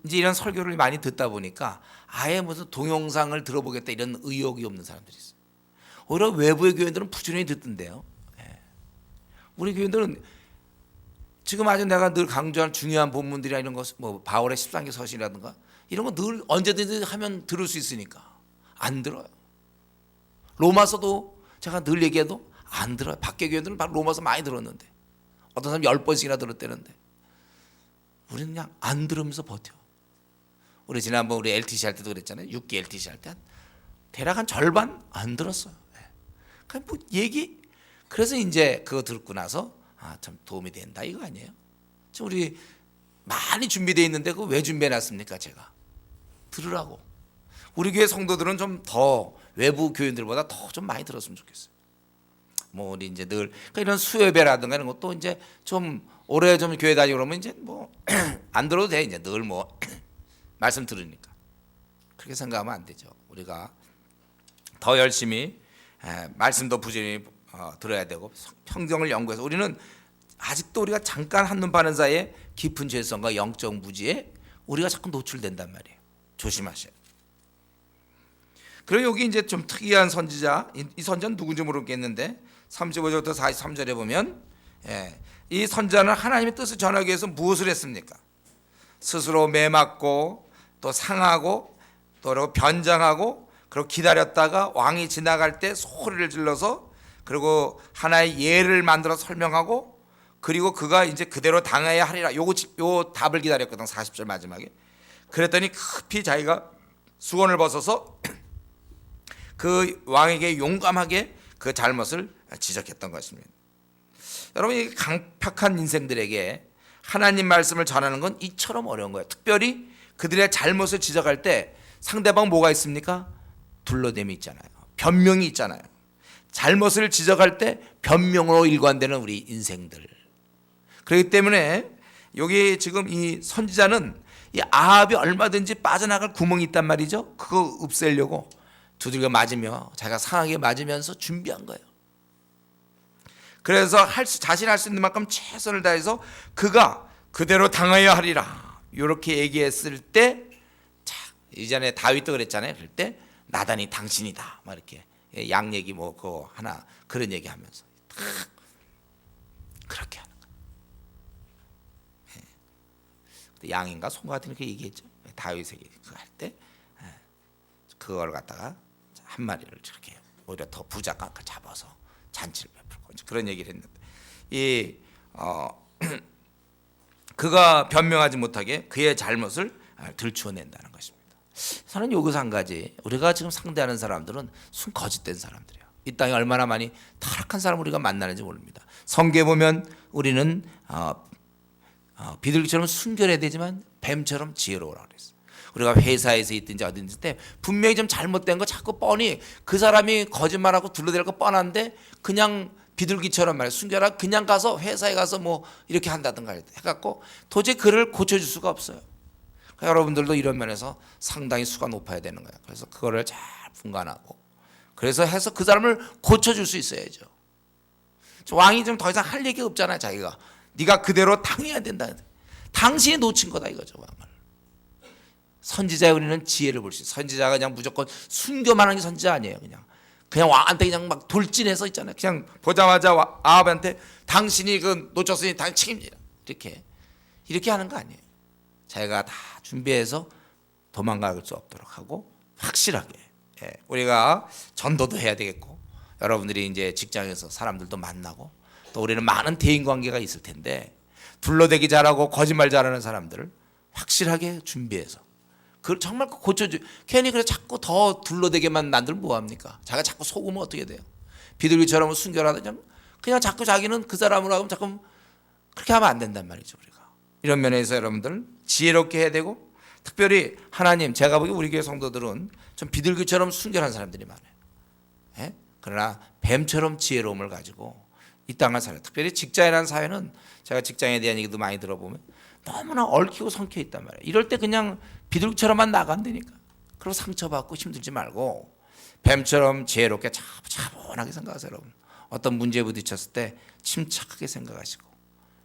이제 이런 설교를 많이 듣다 보니까 아예 무슨 동영상을 들어보겠다 이런 의욕이 없는 사람들이 있어요. 오히려 외부의 교회들은 부지런히 듣던데요. 우리 교회들은 지금 아주 내가 늘 강조하는 중요한 본문들이나 이런 것, 뭐 바울의 13개 서신이라든가 이런 거 늘 언제든지 하면 들을 수 있으니까 안 들어요. 로마서도 제가 늘 얘기해도 안 들어요. 밖에 교회들은 로마서 많이 들었는데 어떤 사람 10번씩이나 들었대는데 우리는 그냥 안 들으면서 버텨. 우리 지난번 우리 LTC 할 때도 그랬잖아요. 6기 LTC 할 때 대략 한 절반 안 들었어요. 그냥 뭐 얘기. 그래서 이제 그거 듣고 나서 참 도움이 된다 이거 아니에요? 지금 우리 많이 준비되어 있는데 그거 왜 준비해 놨습니까? 제가 들으라고. 우리 교회 성도들은 좀 더 외부 교인들보다 더 좀 많이 들었으면 좋겠어요. 뭐 우리 이제 늘 그러니까 이런 수요예배라든가 이런 것도 이제 좀 오래 좀 교회 다니고 그러면 이제 뭐 안 들어도 돼. 이제 늘 뭐 말씀 들으니까. 그렇게 생각하면 안 되죠. 우리가 더 열심히 말씀도 부지런히 들어야 되고 성경을 연구해서 우리는 아직도 우리가 잠깐 한눈 파는 사이에 깊은 죄성과 영적 무지에 우리가 자꾸 노출된단 말이에요. 조심하셔야 돼요. 그리고 여기 이제 좀 특이한 선지자, 이 선지자는 누군지 모르겠는데 35절부터 43절에 보면 이 선지자는 하나님의 뜻을 전하기 위해서 무엇을 했습니까? 스스로 매맞고 또 상하고 또 그리고 변장하고 그리고 기다렸다가 왕이 지나갈 때 소리를 질러서 그리고 하나의 예를 만들어 설명하고 그리고 그가 이제 그대로 당해야 하리라. 요 답을 기다렸거든. 40절 마지막에. 그랬더니 급히 자기가 수건을 벗어서 그 왕에게 용감하게 그 잘못을 지적했던 것입니다. 여러분, 이 강팍한 인생들에게 하나님 말씀을 전하는 건 이처럼 어려운 거예요. 특별히 그들의 잘못을 지적할 때 상대방 뭐가 있습니까? 둘러댐이 있잖아요. 변명이 있잖아요. 잘못을 지적할 때 변명으로 일관되는 우리 인생들. 그렇기 때문에 여기 지금 이 선지자는 이 아합이 얼마든지 빠져나갈 구멍이 있단 말이죠. 그거 없애려고 두들겨 맞으며 자기가 상하게 맞으면서 준비한 거예요. 그래서 자신이 할 수 있는 만큼 최선을 다해서 그가 그대로 당하여야 하리라 이렇게 얘기했을 때, 자, 이전에 다윗도 그랬잖아요. 그럴 때 나단이 당신이다 막 이렇게 양 얘기 뭐 그거 하나 그런 얘기하면서 그렇게 하는 거예요. 양인가 송가 같은 그 얘기했죠. 다윗에게 그거 할 때 그걸 갖다가 한 마리를 저렇게 오히려 더 부자가 잡아서 잔치를 베풀고 그런 얘기를 했는데 그가 변명하지 못하게 그의 잘못을 들추어낸다는 것입니다. 저는 여기서 한 가지, 우리가 지금 상대하는 사람들은 순 거짓된 사람들이에요. 이 땅에 얼마나 많이 타락한 사람을 우리가 만나는지 모릅니다. 성경에 보면 우리는 비둘기처럼 순결해야 되지만 뱀처럼 지혜로우라고 그랬어요. 우리가 회사에서 있든지 어딘지 때 분명히 좀 잘못된 거 자꾸 뻔히 그 사람이 거짓말하고 둘러댈 거 뻔한데 그냥 비둘기처럼 말이야 순결하게 그냥 가서 회사에 가서 뭐 이렇게 한다든가 해갖고 도저히 그를 고쳐줄 수가 없어요. 그러니까 여러분들도 이런 면에서 상당히 수가 높아야 되는 거예요. 그래서 그거를 잘 분간하고 그래서 해서 그 사람을 고쳐줄 수 있어야죠. 왕이 좀 더 이상 할 얘기 없잖아요. 자기가 네가 그대로 당해야 된다. 당신이 놓친 거다 이거죠. 왕을. 선지자의 우리는 지혜를 볼 수 있어요. 선지자가 그냥 무조건 순교만 하는 게 선지자 아니에요. 그냥 왕한테 그냥 막 돌진해서 있잖아요. 그냥 보자마자 아합한테 당신이 그 놓쳤으니 당신 책임지라 이렇게 하는 거 아니에요. 자기가 다 준비해서 도망갈 수 없도록 하고 확실하게 우리가 전도도 해야 되겠고 여러분들이 이제 직장에서 사람들도 만나고 또 우리는 많은 대인 관계가 있을 텐데 둘러대기 잘하고 거짓말 잘하는 사람들을 확실하게 준비해서 그걸 정말 고쳐줘. 괜히 그래 자꾸 더 둘러대게만 만들면 뭐합니까? 자기가 자꾸 속으면 어떻게 돼요? 비둘기처럼 순결하다 그냥 자꾸 자기는 그 사람으로 하면 자꾸 그렇게 하면 안 된단 말이죠. 우리가 이런 면에서 여러분들 지혜롭게 해야 되고 특별히 하나님 제가 보기에 우리 교회 성도들은 좀 비둘기처럼 순결한 사람들이 많아요. 그러나 뱀처럼 지혜로움을 가지고 이 땅을 살아요. 특별히 직장이라는 사회는 제가 직장에 대한 얘기도 많이 들어보면 너무나 얽히고 성켜 있단 말이에요. 이럴 때 그냥 비둘기처럼만 나간다니까. 그리고 상처받고 힘들지 말고 뱀처럼 지혜롭게 차분하게 생각하세요. 여러분. 어떤 문제에 부딪혔을 때 침착하게 생각하시고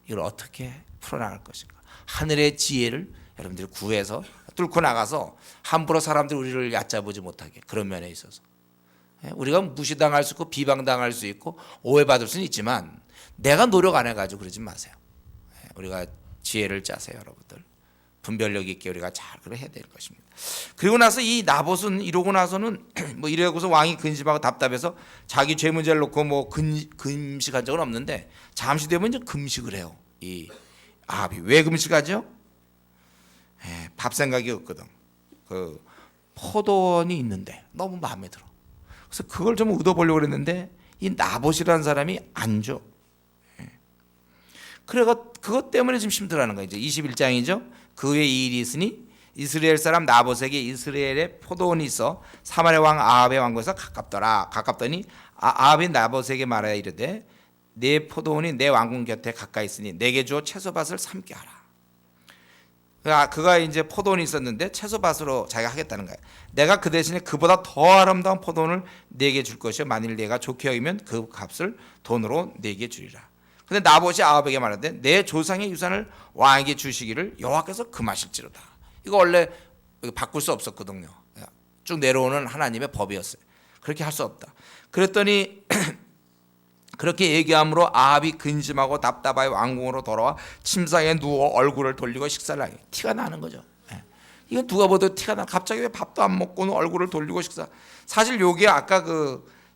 이걸 어떻게 풀어나갈 것인가. 하늘의 지혜를 여러분들이 구해서 뚫고 나가서 함부로 사람들이 우리를 얕잡지 못하게 그런 면에 있어서 우리가 무시당할 수 있고 비방당할 수 있고 오해받을 수는 있지만 내가 노력 안 해가지고 그러지 마세요. 우리가 지혜를 짜세요. 여러분들 분별력 있게 우리가 잘 그래 해야 될 것입니다. 그리고 나서 이 나봇은 이러고 나서는 뭐 이래고서 왕이 근심하고 답답해서 자기 죄 문제를 놓고 뭐 금식한 적은 없는데 잠시 되면 이제 금식을 해요. 이 아합이 왜 금식하죠? 밥 생각이 없거든. 그 포도원이 있는데 너무 마음에 들어. 그래서 그걸 좀 얻어보려고 그랬는데 이 나봇이라는 사람이 안 줘. 그래가 그것 때문에 지금 힘들어하는 거예요. 이제 21장이죠. 그 후에 이 일이 있으니 이스라엘 사람 나봇에게 이스라엘의 포도원이 있어 사마리아 왕 아합의 왕국에서 가깝더라. 가깝더니 아합이 나봇에게 말하여 이르되 내 포도원이 내 왕궁 곁에 가까이 있으니 내게 주어 채소밭을 삼게 하라. 그가 이제 포도원이 있었는데 채소밭으로 자기가 하겠다는 거야. 내가 그 대신에 그보다 더 아름다운 포도원을 내게 줄 것이요 만일 내가 좋게 여기면 그 값을 돈으로 내게 주리라. 근데 나봇이 아합에게 말하되 내 조상의 유산을 왕에게 주시기를 여호와께서 금하실지로다. 이거 원래 바꿀 수 없었거든요. 쭉 내려오는 하나님의 법이었어요. 그렇게 할 수 없다. 그랬더니 그렇게 얘기함으로 아합이 근심하고 답답하여 왕궁으로 돌아와 침상에 누워 얼굴을 돌리고 식사를 하게. 티가 나는 거죠. 이건 누가 봐도 티가 나. 갑자기 왜 밥도 안 먹고는 얼굴을 돌리고 식사. 사실 요게 아까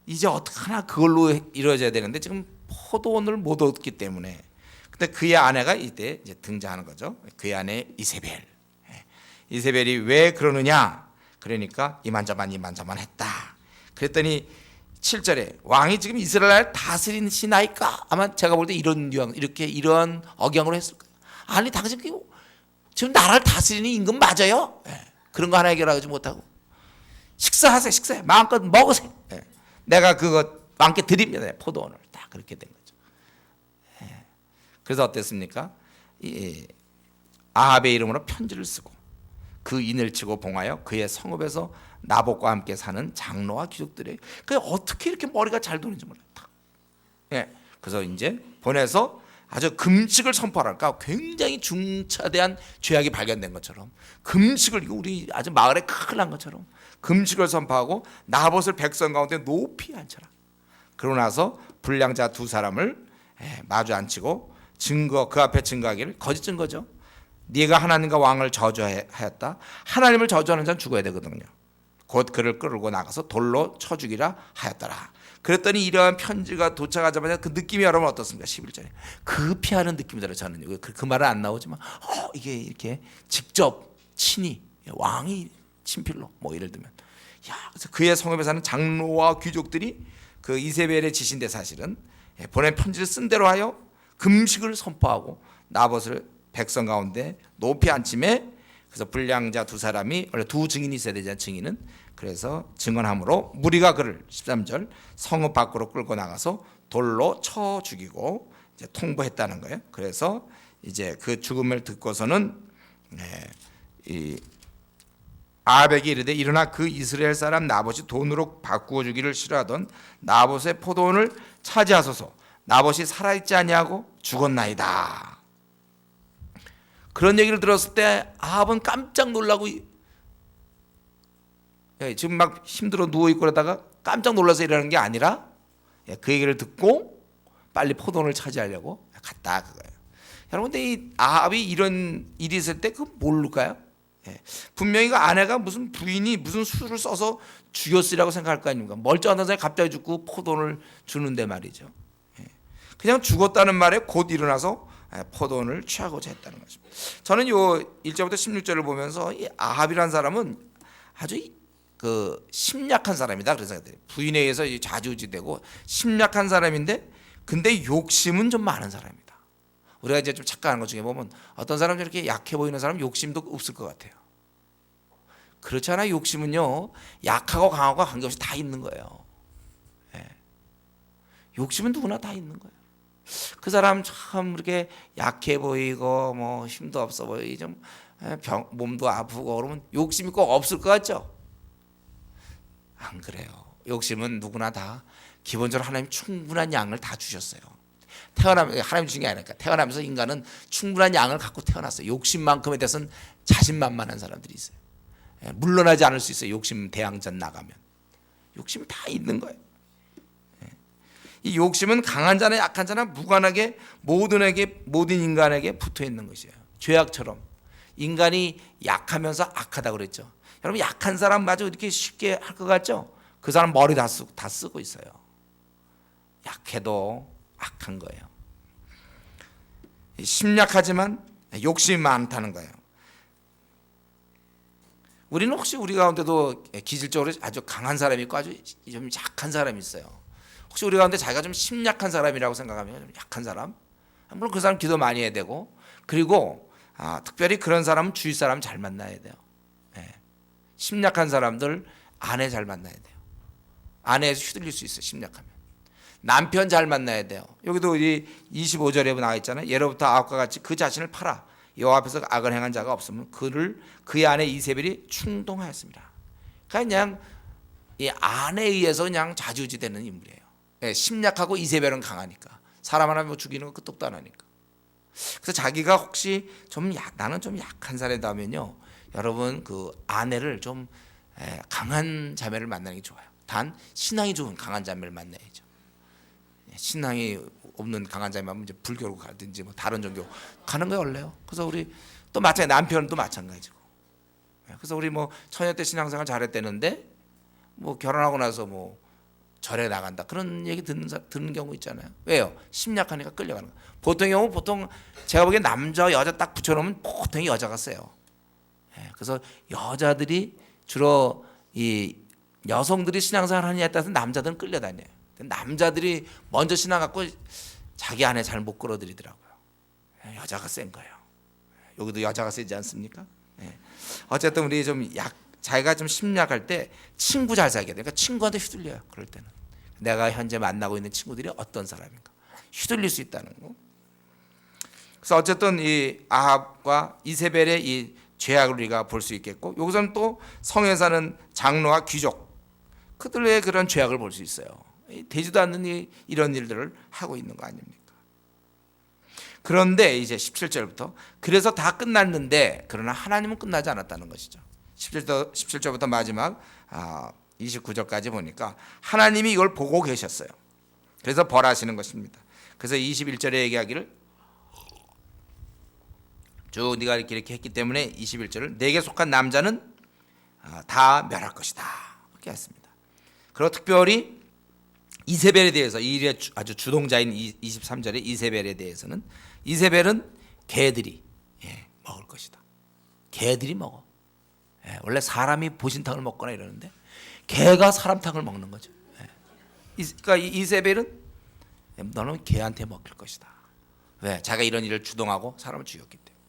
이제 어떡하나 그걸로 이루어져야 되는데 지금 포도원을 못 얻기 때문에. 근데 그의 아내가 이때 이제 등장하는 거죠. 그의 아내 이세벨. 이세벨이 왜 그러느냐? 그러니까 이만저만 했다. 그랬더니 7절에 왕이 지금 이스라엘 다스리시나이까? 아마 제가 볼 때 이런 유형, 이런 억양으로 했을 거예요. 아니 당신 지금 나라를 다스리는 임금 맞아요? 그런 거 하나 해결하지 못하고 식사하세요. 식사해. 마음껏 먹으세요. 내가 그거 왕께 드립니다. 포도원을. 다 그렇게 된 거죠. 그래서 어땠습니까? 아합의 이름으로 편지를 쓰고 그 인을 치고 봉하여 그의 성읍에서 나봇과 함께 사는 장로와 귀족들이 그 어떻게 이렇게 머리가 잘 도는지 몰라요. 그래서 이제 보내서 아주 금식을 선포할까 굉장히 중차대한 죄악이 발견된 것처럼 금식을 우리 아주 마을에 큰일 난 것처럼 금식을 선포하고 나봇을 백성 가운데 높이 앉혀라. 그러고 나서 불량자 두 사람을 마주 앉히고 그 앞에 증거하기를 거짓 증거죠. 네가 하나님과 왕을 저주하였다. 하나님을 저주하는 자는 죽어야 되거든요. 곧 그를 끌고 나가서 돌로 쳐 죽이라 하였더라. 그랬더니 이러한 편지가 도착하자마자 그 느낌이 여러분 어떻습니까? 11절에 그 피하는 느낌이 들어요. 저는 그 말은 안 나오지만 이게 이렇게 직접 친히 왕이 친필로 뭐 예를 들면 그래서 그의 성읍에 사는 장로와 귀족들이 그 이세벨의 지시인데 사실은 보낸 편지를 쓴 대로 하여 금식을 선포하고 나봇을 백성 가운데 높이 앉힘에 그래서 불량자 두 사람이 원래 두 증인이 있어야 되잖아요. 증인은 그래서 증언함으로 무리가 그를 13절 성읍 밖으로 끌고 나가서 돌로 쳐 죽이고 이제 통보했다는 거예요. 그래서 이제 그 죽음을 듣고서는 이 아합에게 이르되 일어나 그 이스라엘 사람 나봇이 돈으로 바꾸어 주기를 싫어하던 나봇의 포도원을 차지하소서. 나봇이 살아있지 아니하고 죽었나이다. 그런 얘기를 들었을 때 아합은 깜짝 놀라고 지금 막 힘들어 누워있고 그러다가 깜짝 놀라서 일어나는 게 아니라 그 얘기를 듣고 빨리 포도원을 차지하려고 갔다 그거예요. 여러분 근데 이 아합이 이런 일이 있을 때 그거 모를까요? 분명히 그 아내가 무슨 부인이 무슨 수를 써서 죽였으리라고 생각할 거 아닙니까? 멀쩡한 사람이 갑자기 죽고 포도원을 주는데 말이죠. 그냥 죽었다는 말에 곧 일어나서 포도원을 취하고자 했다는 것입니다. 저는 요 1절부터 16절을 보면서 이 아합이라는 사람은 아주 심약한 사람이다 그런 생각이 들어요. 부인에 의해서 좌지우지되고 심약한 사람인데 근데 욕심은 좀 많은 사람이다. 우리가 이제 좀 착각하는 것 중에 보면 어떤 사람 이렇게 약해 보이는 사람 욕심도 없을 것 같아요. 그렇지 않아? 욕심은요 약하고 강하고 관계없이 다 있는 거예요. 욕심은 누구나 다 있는 거예요. 그 사람 참 이렇게 약해 보이고 뭐 힘도 없어 보이고 좀 몸도 아프고 그러면 욕심이 꼭 없을 것 같죠? 안 그래요. 욕심은 누구나 다 기본적으로 하나님 충분한 양을 다 주셨어요. 하나님 주신 게 아니니까 태어나면서 인간은 충분한 양을 갖고 태어났어요. 욕심만큼에 대해서는 자신만만한 사람들이 있어요. 물러나지 않을 수 있어요. 욕심 대항전 나가면 욕심이 다 있는 거예요. 이 욕심은 강한 자나 약한 자나 무관하게 모든 인간에게 붙어 있는 것이에요. 죄악처럼 인간이 약하면서 악하다 그랬죠. 여러분 약한 사람 마저 이렇게 쉽게 할 것 같죠? 그 사람 머리 다 쓰고 있어요. 약해도 악한 거예요. 심약하지만 욕심이 많다는 거예요. 우리는 혹시 우리 가운데도 기질적으로 아주 강한 사람이 있고 아주 좀 약한 사람이 있어요. 혹시 우리 가운데 자기가 좀 심약한 사람이라고 생각하면 좀 약한 사람? 물론 그 사람 기도 많이 해야 되고, 그리고 특별히 그런 사람은 주위 사람 잘 만나야 돼요. 심약한 사람들 아내 잘 만나야 돼요. 아내에서 휘둘릴 수 있어요. 심약하면. 남편 잘 만나야 돼요. 여기도 이 25절에 나와 있잖아요. 예로부터 아합과 같이 그 자신을 팔아 여호와 앞에서 악을 행한 자가 없으면 그의 아내 이세벨이 충동하였습니다. 그냥 이 아내에 의해서 그냥 좌지우지되는 인물이에요. 심약하고 이세벨은 강하니까 사람 하나 죽이는 거 끄떡도 안 하니까. 그래서 자기가 혹시 나는 좀 약한 사람이라면요, 여러분 그 아내를 좀 강한 자매를 만나는 게 좋아요. 단 신앙이 좋은 강한 자매를 만나야죠. 신앙이 없는 강한 자매면 이제 불교로 가든지 뭐 다른 종교 가는 거 원래요. 그래서 우리 또 마찬가지, 남편도 마찬가지고. 그래서 우리 뭐 처녀 때 신앙생활 잘했대는데 뭐 결혼하고 나서 뭐 절에 나간다 그런 얘기 듣는 경우 있잖아요. 왜요? 심약하니까 끌려가는 거. 보통 제가 보기엔 남자 여자 딱 붙여놓으면 보통 여자가 세요. 그래서 여자들이 주로 이 여성들이 신앙생활 하느냐에 따라서 남자들은 끌려다녀요. 남자들이 먼저 신앙 갖고 자기 아내 잘 못 끌어들이더라고요. 여자가 센 거예요. 여기도 여자가 세지 않습니까? 어쨌든 우리 자기가 좀 심약할 때 친구 잘 사귀어야 돼요. 그러니까 친구한테 휘둘려요. 그럴 때는 내가 현재 만나고 있는 친구들이 어떤 사람인가 휘둘릴 수 있다는 거. 그래서 어쨌든 이 아합과 이세벨의 이 죄악을 우리가 볼 수 있겠고, 여기서는 또 성에 사는 장로와 귀족 그들의 그런 죄악을 볼 수 있어요. 되지도 않는 이런 일들을 하고 있는 거 아닙니까? 그런데 이제 17절부터 그래서 다 끝났는데 그러나 하나님은 끝나지 않았다는 것이죠. 17절부터 마지막 29절까지 보니까 하나님이 이걸 보고 계셨어요. 그래서 벌하시는 것입니다. 그래서 21절에 얘기하기를 쭉 네가 이렇게 했기 때문에 21절을 내게 속한 남자는 다 멸할 것이다 이렇게 했습니다. 그리고 특별히 이세벨에 대해서 이 일의 아주 주동자인 23절의 이세벨에 대해서는 이세벨은 개들이 먹을 것이다. 개들이 먹어. 원래 사람이 보신탕을 먹거나 이러는데 개가 사람탕을 먹는 거죠. 그러니까 이세벨은 너는 개한테 먹힐 것이다. 왜? 자기가 이런 일을 주동하고 사람을 죽였기 때문에.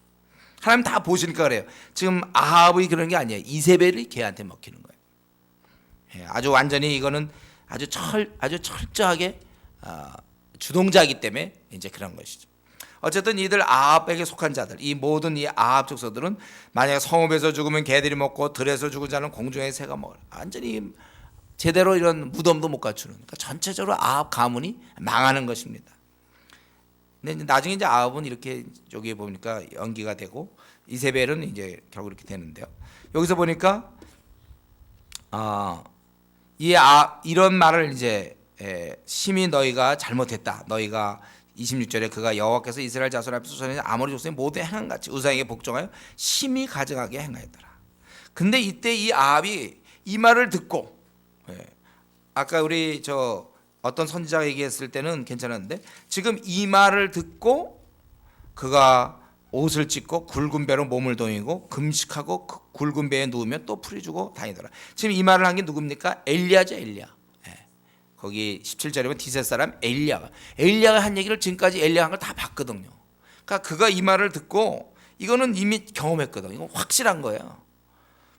하나님 다 보시니까 그래요. 지금 아합이 그런 게 아니에요. 이세벨이 개한테 먹히는 거예요. 아주 완전히 이거는 아주 철저하게 주동자이기 때문에 이제 그런 것이죠. 어쨌든 이들 아합에게 속한 자들, 이 모든 이 아합 족속들은 만약 성읍에서 죽으면 개들이 먹고 들에서 죽은 자는 공중의 새가 먹어라. 완전히 제대로 이런 무덤도 못 갖추는. 그러니까 전체적으로 아합 가문이 망하는 것입니다. 근데 나중에 이제 아합은 이렇게 여기에 보니까 연기가 되고 이세벨은 이제 결국 이렇게 되는데요. 여기서 보니까 이런 말을 이제 심히 너희가 잘못했다. 너희가 26절에 그가 여호와께서 이스라엘 자손 앞에서 전에 아모리 족속의 모든 행한 같이 우상에게 복종하여 심히 가증하게 행하였더라. 근데 이때 이 아합이 이 말을 듣고, 아까 우리 어떤 선지자가 얘기했을 때는 괜찮았는데 지금 이 말을 듣고 그가 옷을 찢고 굵은 배로 몸을 동이고 금식하고 굵은 배에 누우며 또 풀이 주고 다니더라. 지금 이 말을 한 게 누굽니까? 엘리야죠, 엘리야. 거기 17절에 보면 디셋 사람 엘리야가 한 얘기를 지금까지 엘리야가 한 걸 다 봤거든요. 그러니까 그가 이 말을 듣고 이거는 이미 경험했거든. 이건 확실한 거예요.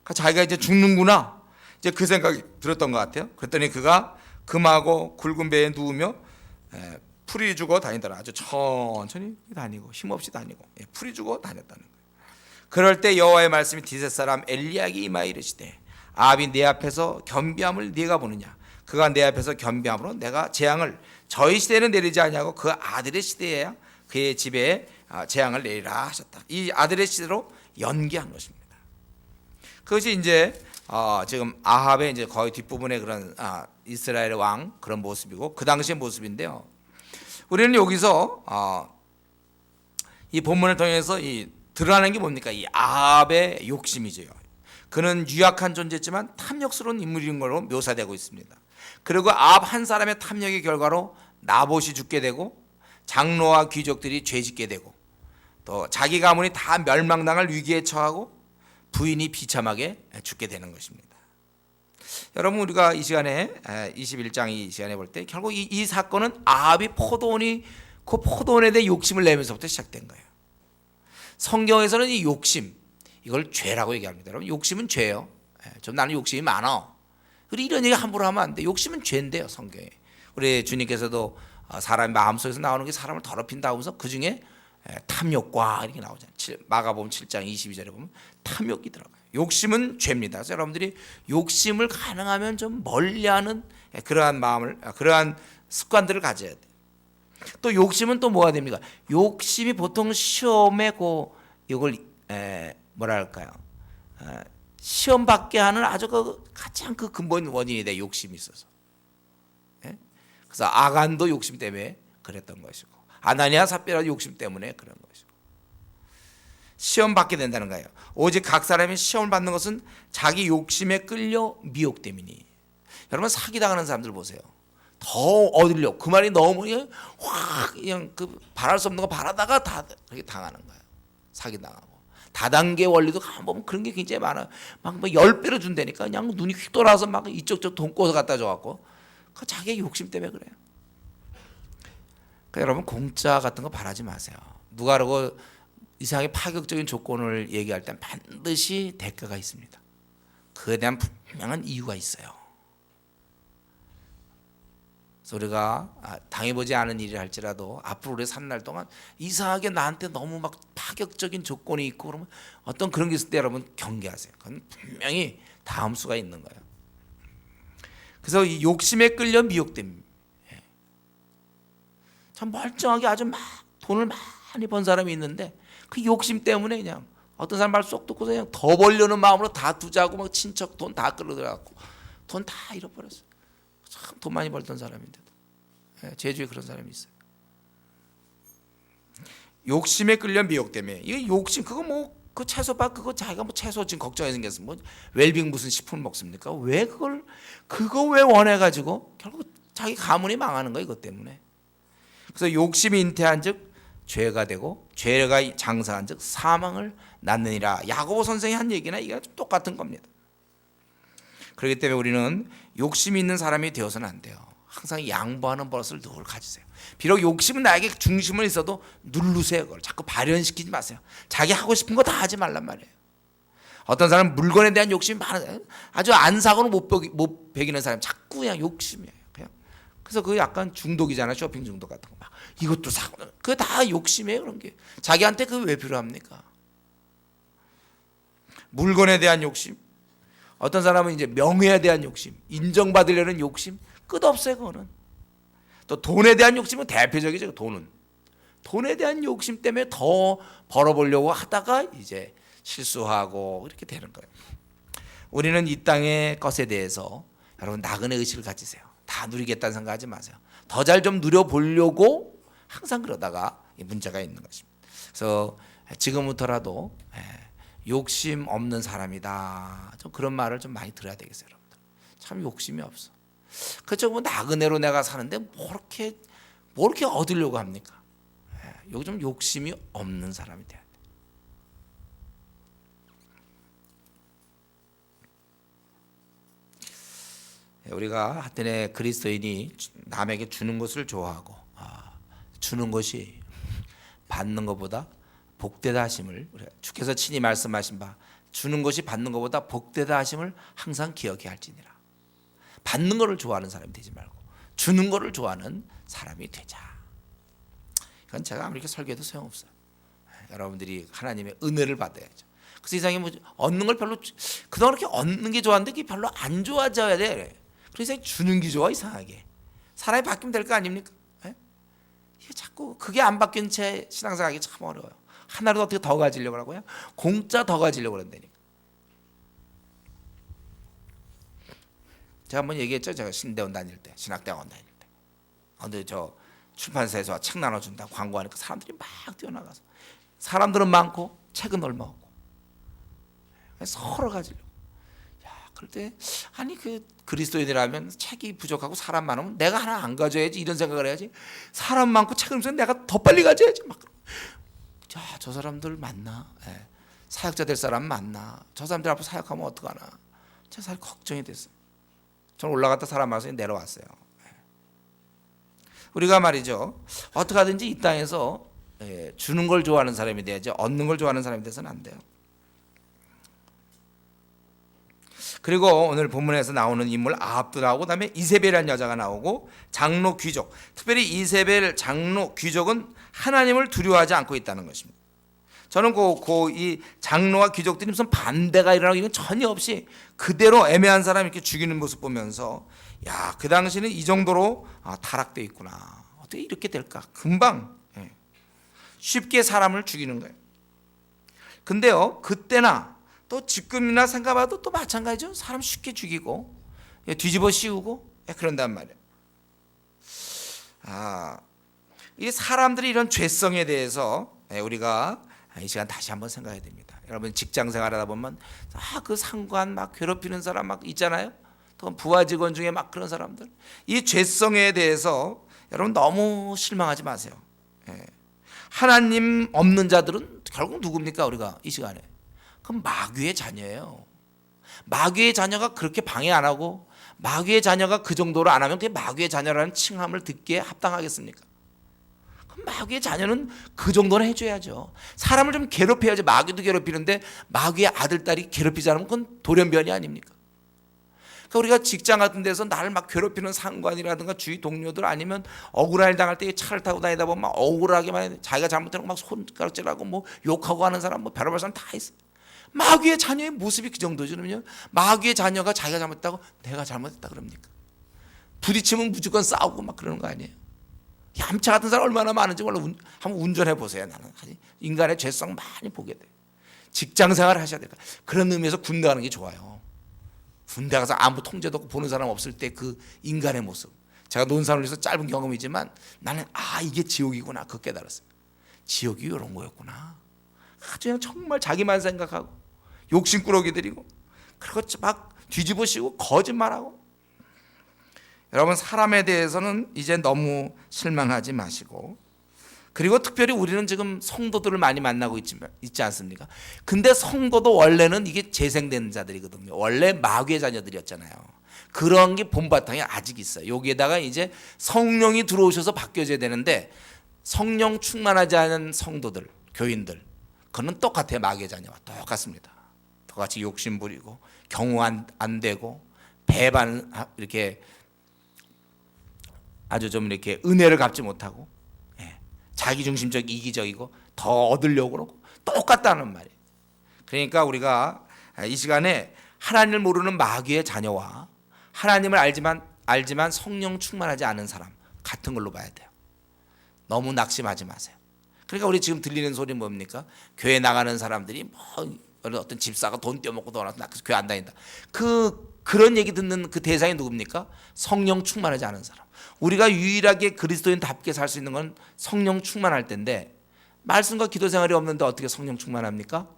그러니까 자기가 이제 죽는구나. 이제 그 생각이 들었던 것 같아요. 그랬더니 그가 금하고 굵은 배에 누우며 풀이 주고 다니더라. 아주 천천히 다니고 힘없이 다니고 풀이 주고 다녔다는 거예요. 그럴 때 여호와의 말씀이 디셋 사람 엘리야에게 임하여 이르시되 아합이 내 앞에서 겸비함을 네가 보느냐. 그가 내 앞에서 겸비함으로 내가 재앙을 저희 시대에는 내리지 아니하고 그 아들의 시대에야 그의 집에 재앙을 내리라 하셨다. 이 아들의 시대로 연기한 것입니다. 그것이 이제 지금 아합의 이제 거의 뒷부분에 그런 이스라엘의 왕 그런 모습이고 그 당시의 모습인데요. 우리는 여기서 이 본문을 통해서 이 드러나는 게 뭡니까? 이 아합의 욕심이죠. 그는 유약한 존재지만 탐욕스러운 인물인 걸로 묘사되고 있습니다. 그리고 아합 한 사람의 탐욕의 결과로 나봇이 죽게 되고 장로와 귀족들이 죄짓게 되고 또 자기 가문이 다 멸망당할 위기에 처하고 부인이 비참하게 죽게 되는 것입니다. 여러분, 우리가 이 시간에 21장 이 시간에 볼 때 결국 이 사건은 아합이 그 포도원에 대해 욕심을 내면서부터 시작된 거예요. 성경에서는 이 욕심, 이걸 죄라고 얘기합니다. 여러분, 욕심은 죄예요. 좀 나는 욕심이 많아. 우리 이런 얘기 함부로 하면 안 돼. 욕심은 죄인데요, 성경에. 우리 주님께서도 사람의 마음속에서 나오는 게 사람을 더럽힌다 하면서 그 중에 탐욕과 이렇게 나오잖아요. 마가복음 7장 22절에 보면 탐욕이 들어가요. 욕심은 죄입니다. 그래서 여러분들이 욕심을 가능하면 좀 멀리하는 그러한 마음을, 그러한 습관들을 가져야 돼요. 또 욕심은 또 뭐가 됩니까? 욕심이 보통 시험에 이걸 뭐랄까요? 시험 받게 하는 아주 가장 근본 원인이 돼, 욕심이 있어서. 그래서 아간도 욕심 때문에 그랬던 것이고, 아나니아 삽비라도 욕심 때문에 그런 것이고, 시험 받게 된다는 거예요. 오직 각 사람이 시험을 받는 것은 자기 욕심에 끌려 미혹됨이니. 여러분, 사기당하는 사람들 보세요. 더 얻으려고 그 말이 너무 확 그냥 바랄 수 없는 거 바라다가 다 그렇게 당하는 거예요. 사기당하고. 다단계 원리도 가만 보면 그런 게 굉장히 많아요. 막 10배로 준다니까 그냥 눈이 휙 돌아서 막 이쪽 돈 꿔서 갖다 줘갖고 그 자기의 욕심 때문에 그래요. 그러니까 여러분, 공짜 같은 거 바라지 마세요. 누가 그러고 이상하게 파격적인 조건을 얘기할 땐 반드시 대가가 있습니다. 그에 대한 분명한 이유가 있어요. 그래서 우리가 당해보지 않은 일을 할지라도 앞으로 우리 사는 날 동안 이상하게 나한테 너무 막 파격적인 조건이 있고 그러면 어떤 그런 게 있을 때 여러분 경계하세요. 그건 분명히 다음 수가 있는 거예요. 그래서 이 욕심에 끌려 미혹됩니다. 참 멀쩡하게 아주 막 돈을 많이 번 사람이 있는데 그 욕심 때문에 그냥 어떤 사람 말 쏙 듣고서 그냥 더 벌려는 마음으로 다 투자하고 막 친척 돈 다 끌어들여갖고 돈 다 잃어버렸어요. 참 돈 많이 벌던 사람인데도. 제주에 그런 사람이 있어요. 욕심에 끌려 미혹되며, 이 욕심 그거 그 채소밭 그거 자기가 채소 지금 걱정이 생겼어. 웰빙 무슨 식품을 먹습니까? 왜 그거 왜 원해가지고 결국 자기 가문이 망하는 거야, 이것 때문에. 그래서 욕심이 잉태한즉 죄가 되고 죄가 장사한즉 사망을 낳느니라. 야고보 선생이 한 얘기나 이게 좀 똑같은 겁니다. 그렇기 때문에 우리는 욕심이 있는 사람이 되어서는 안 돼요. 항상 양보하는 버릇을 늘 가지세요. 비록 욕심은 나에게 중심을 있어도 누르세요. 그걸 자꾸 발현시키지 마세요. 자기 하고 싶은 거 다 하지 말란 말이에요. 어떤 사람은 물건에 대한 욕심이 많아요. 아주 안 사고는 못 배기는 사람 자꾸 그냥 욕심이에요. 그냥. 그래서 그게 약간 중독이잖아요. 쇼핑 중독 같은 거. 막 이것도 사고 그게 다 욕심이에요. 그런 게 자기한테 그게 왜 필요합니까? 물건에 대한 욕심, 어떤 사람은 이제 명예에 대한 욕심, 인정받으려는 욕심 끝없어요. 그거는. 또 돈에 대한 욕심은 대표적이죠. 돈에 대한 욕심 때문에 더 벌어보려고 하다가 이제 실수하고 이렇게 되는 거예요. 우리는 이 땅의 것에 대해서 여러분 나그네 의식을 가지세요. 다 누리겠다는 생각하지 마세요. 더 잘 좀 누려보려고 항상 그러다가 문제가 있는 것입니다. 그래서 지금부터라도 욕심 없는 사람이다. 좀 그런 말을 좀 많이 들어야 되겠어요, 여러분들. 참 욕심이 없어. 그렇죠. 나그네로 내가 사는데 뭐 이렇게 얻으려고 합니까? 여기 좀 욕심이 없는 사람이 돼야 돼. 우리가 하여튼에 그리스도인이 남에게 주는 것을 좋아하고 주는 것이 받는 것보다 복되다 하심을 주께서 친히 말씀하신 바 주는 것이 받는 것보다 복되다 하심을 항상 기억해야 할지니라. 받는 것을 좋아하는 사람이 되지 말고 주는 것을 좋아하는 사람이 되자. 이건 제가 아무리 설교해도 소용없어요. 여러분들이 하나님의 은혜를 받아야죠. 그래서 이상이 얻는 걸 별로 그동안 그렇게 얻는 게 좋았는데 그게 별로 안 좋아져야 돼. 그래서 주는 게 좋아. 이상하게 사람이 바뀌면 될 거 아닙니까? 이게 자꾸 그게 안 바뀐 채 신앙생활하기 참 어려워요. 하나라도 어떻게 더 가지려고 하고요? 공짜 더 가지려고 그런다니까. 제가 한번 얘기했죠. 제가 신대원 다닐 때, 신학대학원 다닐 때. 근데 출판사에서 책 나눠준다 광고하니까 사람들이 막 뛰어나가서 사람들은 많고 책은 얼마 없고. 서로 가지려고. 야, 그럴 때 아니 그 그리스도인이라면 책이 부족하고 사람 많으면 내가 하나 안 가져야지 이런 생각을 해야지. 사람 많고 책을 없으면 내가 더 빨리 가져야지. 막. 자, 저 사람들 만나. 예. 사역자 될 사람 만나. 저 사람들 앞에 사역하면 어떡하나. 제가 사실 걱정이 됐어요. 저는 올라갔다 사람 와서 내려왔어요. 우리가 말이죠, 어떻게 하든지 이 땅에서 주는 걸 좋아하는 사람이 돼야지 얻는 걸 좋아하는 사람이 돼서는 안 돼요. 그리고 오늘 본문에서 나오는 인물 아합도 나오고 그다음에 이세벨이라는 여자가 나오고 장로 귀족, 특별히 이세벨 장로 귀족은 하나님을 두려워하지 않고 있다는 것입니다. 저는 이 장로와 귀족들이 무슨 반대가 일어나고 이건 전혀 없이 그대로 애매한 사람 이렇게 죽이는 모습 보면서 야, 그 당시는 이 정도로 타락돼 있구나. 어떻게 이렇게 될까? 금방 쉽게 사람을 죽이는 거예요. 근데요, 그때나 또 지금이나 생각해봐도 또 마찬가지죠. 사람 쉽게 죽이고 뒤집어 씌우고 그런단 말이에요. 이 사람들이 이런 죄성에 대해서 우리가 이 시간 다시 한번 생각해야 됩니다. 여러분 직장 생활하다 보면 그 상관 막 괴롭히는 사람 막 있잖아요. 또 부하 직원 중에 막 그런 사람들, 이 죄성에 대해서 여러분 너무 실망하지 마세요. 하나님 없는 자들은 결국 누굽니까? 우리가 이 시간에 그럼 마귀의 자녀예요. 마귀의 자녀가 그렇게 방해 안 하고 마귀의 자녀가 그 정도로 안 하면 그게 마귀의 자녀라는 칭함을 듣기에 합당하겠습니까? 그럼 마귀의 자녀는 그 정도는 해줘야죠. 사람을 좀 괴롭혀야지. 마귀도 괴롭히는데 마귀의 아들, 딸이 괴롭히지 않으면 그건 돌연변이 아닙니까? 그러니까 우리가 직장 같은 데서 나를 막 괴롭히는 상관이라든가 주위 동료들 아니면 억울할 당할 때 차를 타고 다니다 보면 막 억울하게만 해. 자기가 잘못하는 거 막 손가락질하고 뭐 욕하고 하는 사람 뭐 별의별 사람 다 있어. 마귀의 자녀의 모습이 그 정도죠. 그러면 마귀의 자녀가 자기가 잘못했다고 내가 잘못했다 그럽니까? 부딪히면 무조건 싸우고 막 그러는 거 아니에요? 얌체 같은 사람 얼마나 많은지 원래 한번 운전해 보세요. 나는 인간의 죄성 많이 보게 돼요. 직장 생활 하셔야 돼요. 그런 의미에서 군대 가는 게 좋아요. 군대 가서 아무 통제도 없고 보는 사람 없을 때 그 인간의 모습. 제가 논산을해서 짧은 경험이지만 나는 이게 지옥이구나 그거 깨달았어요. 지옥이 이런 거였구나. 아주 그냥 정말 자기만 생각하고 욕심꾸러기들이고 그리고 막 뒤집어 씌우고 거짓말하고. 여러분 사람에 대해서는 이제 너무 실망하지 마시고, 그리고 특별히 우리는 지금 성도들을 많이 만나고 있지 않습니까? 근데 성도도 원래는 이게 재생된 자들이거든요. 원래 마귀의 자녀들이었잖아요. 그런 게 본바탕에 아직 있어요. 여기에다가 이제 성령이 들어오셔서 바뀌어져야 되는데 성령 충만하지 않은 성도들, 교인들, 그건 똑같아요. 마귀의 자녀와 똑같습니다. 똑같이 욕심 부리고 경우 안 되고 배반 이렇게 아주 좀 이렇게 은혜를 갚지 못하고 자기중심적 이기적이고 더 얻으려고 그러고 똑같다는 말이에요. 그러니까 우리가 이 시간에 하나님을 모르는 마귀의 자녀와 하나님을 알지만 성령 충만하지 않은 사람 같은 걸로 봐야 돼요. 너무 낙심하지 마세요. 그러니까 우리 지금 들리는 소리 뭡니까? 교회 나가는 사람들이 뭐 어떤 집사가 돈 떼어먹고 돌아서 교회 안 다닌다. 그런 얘기 듣는 그 대상이 누굽니까? 성령 충만하지 않은 사람. 우리가 유일하게 그리스도인답게 살 수 있는 건 성령 충만할 때인데 말씀과 기도 생활이 없는데 어떻게 성령 충만합니까?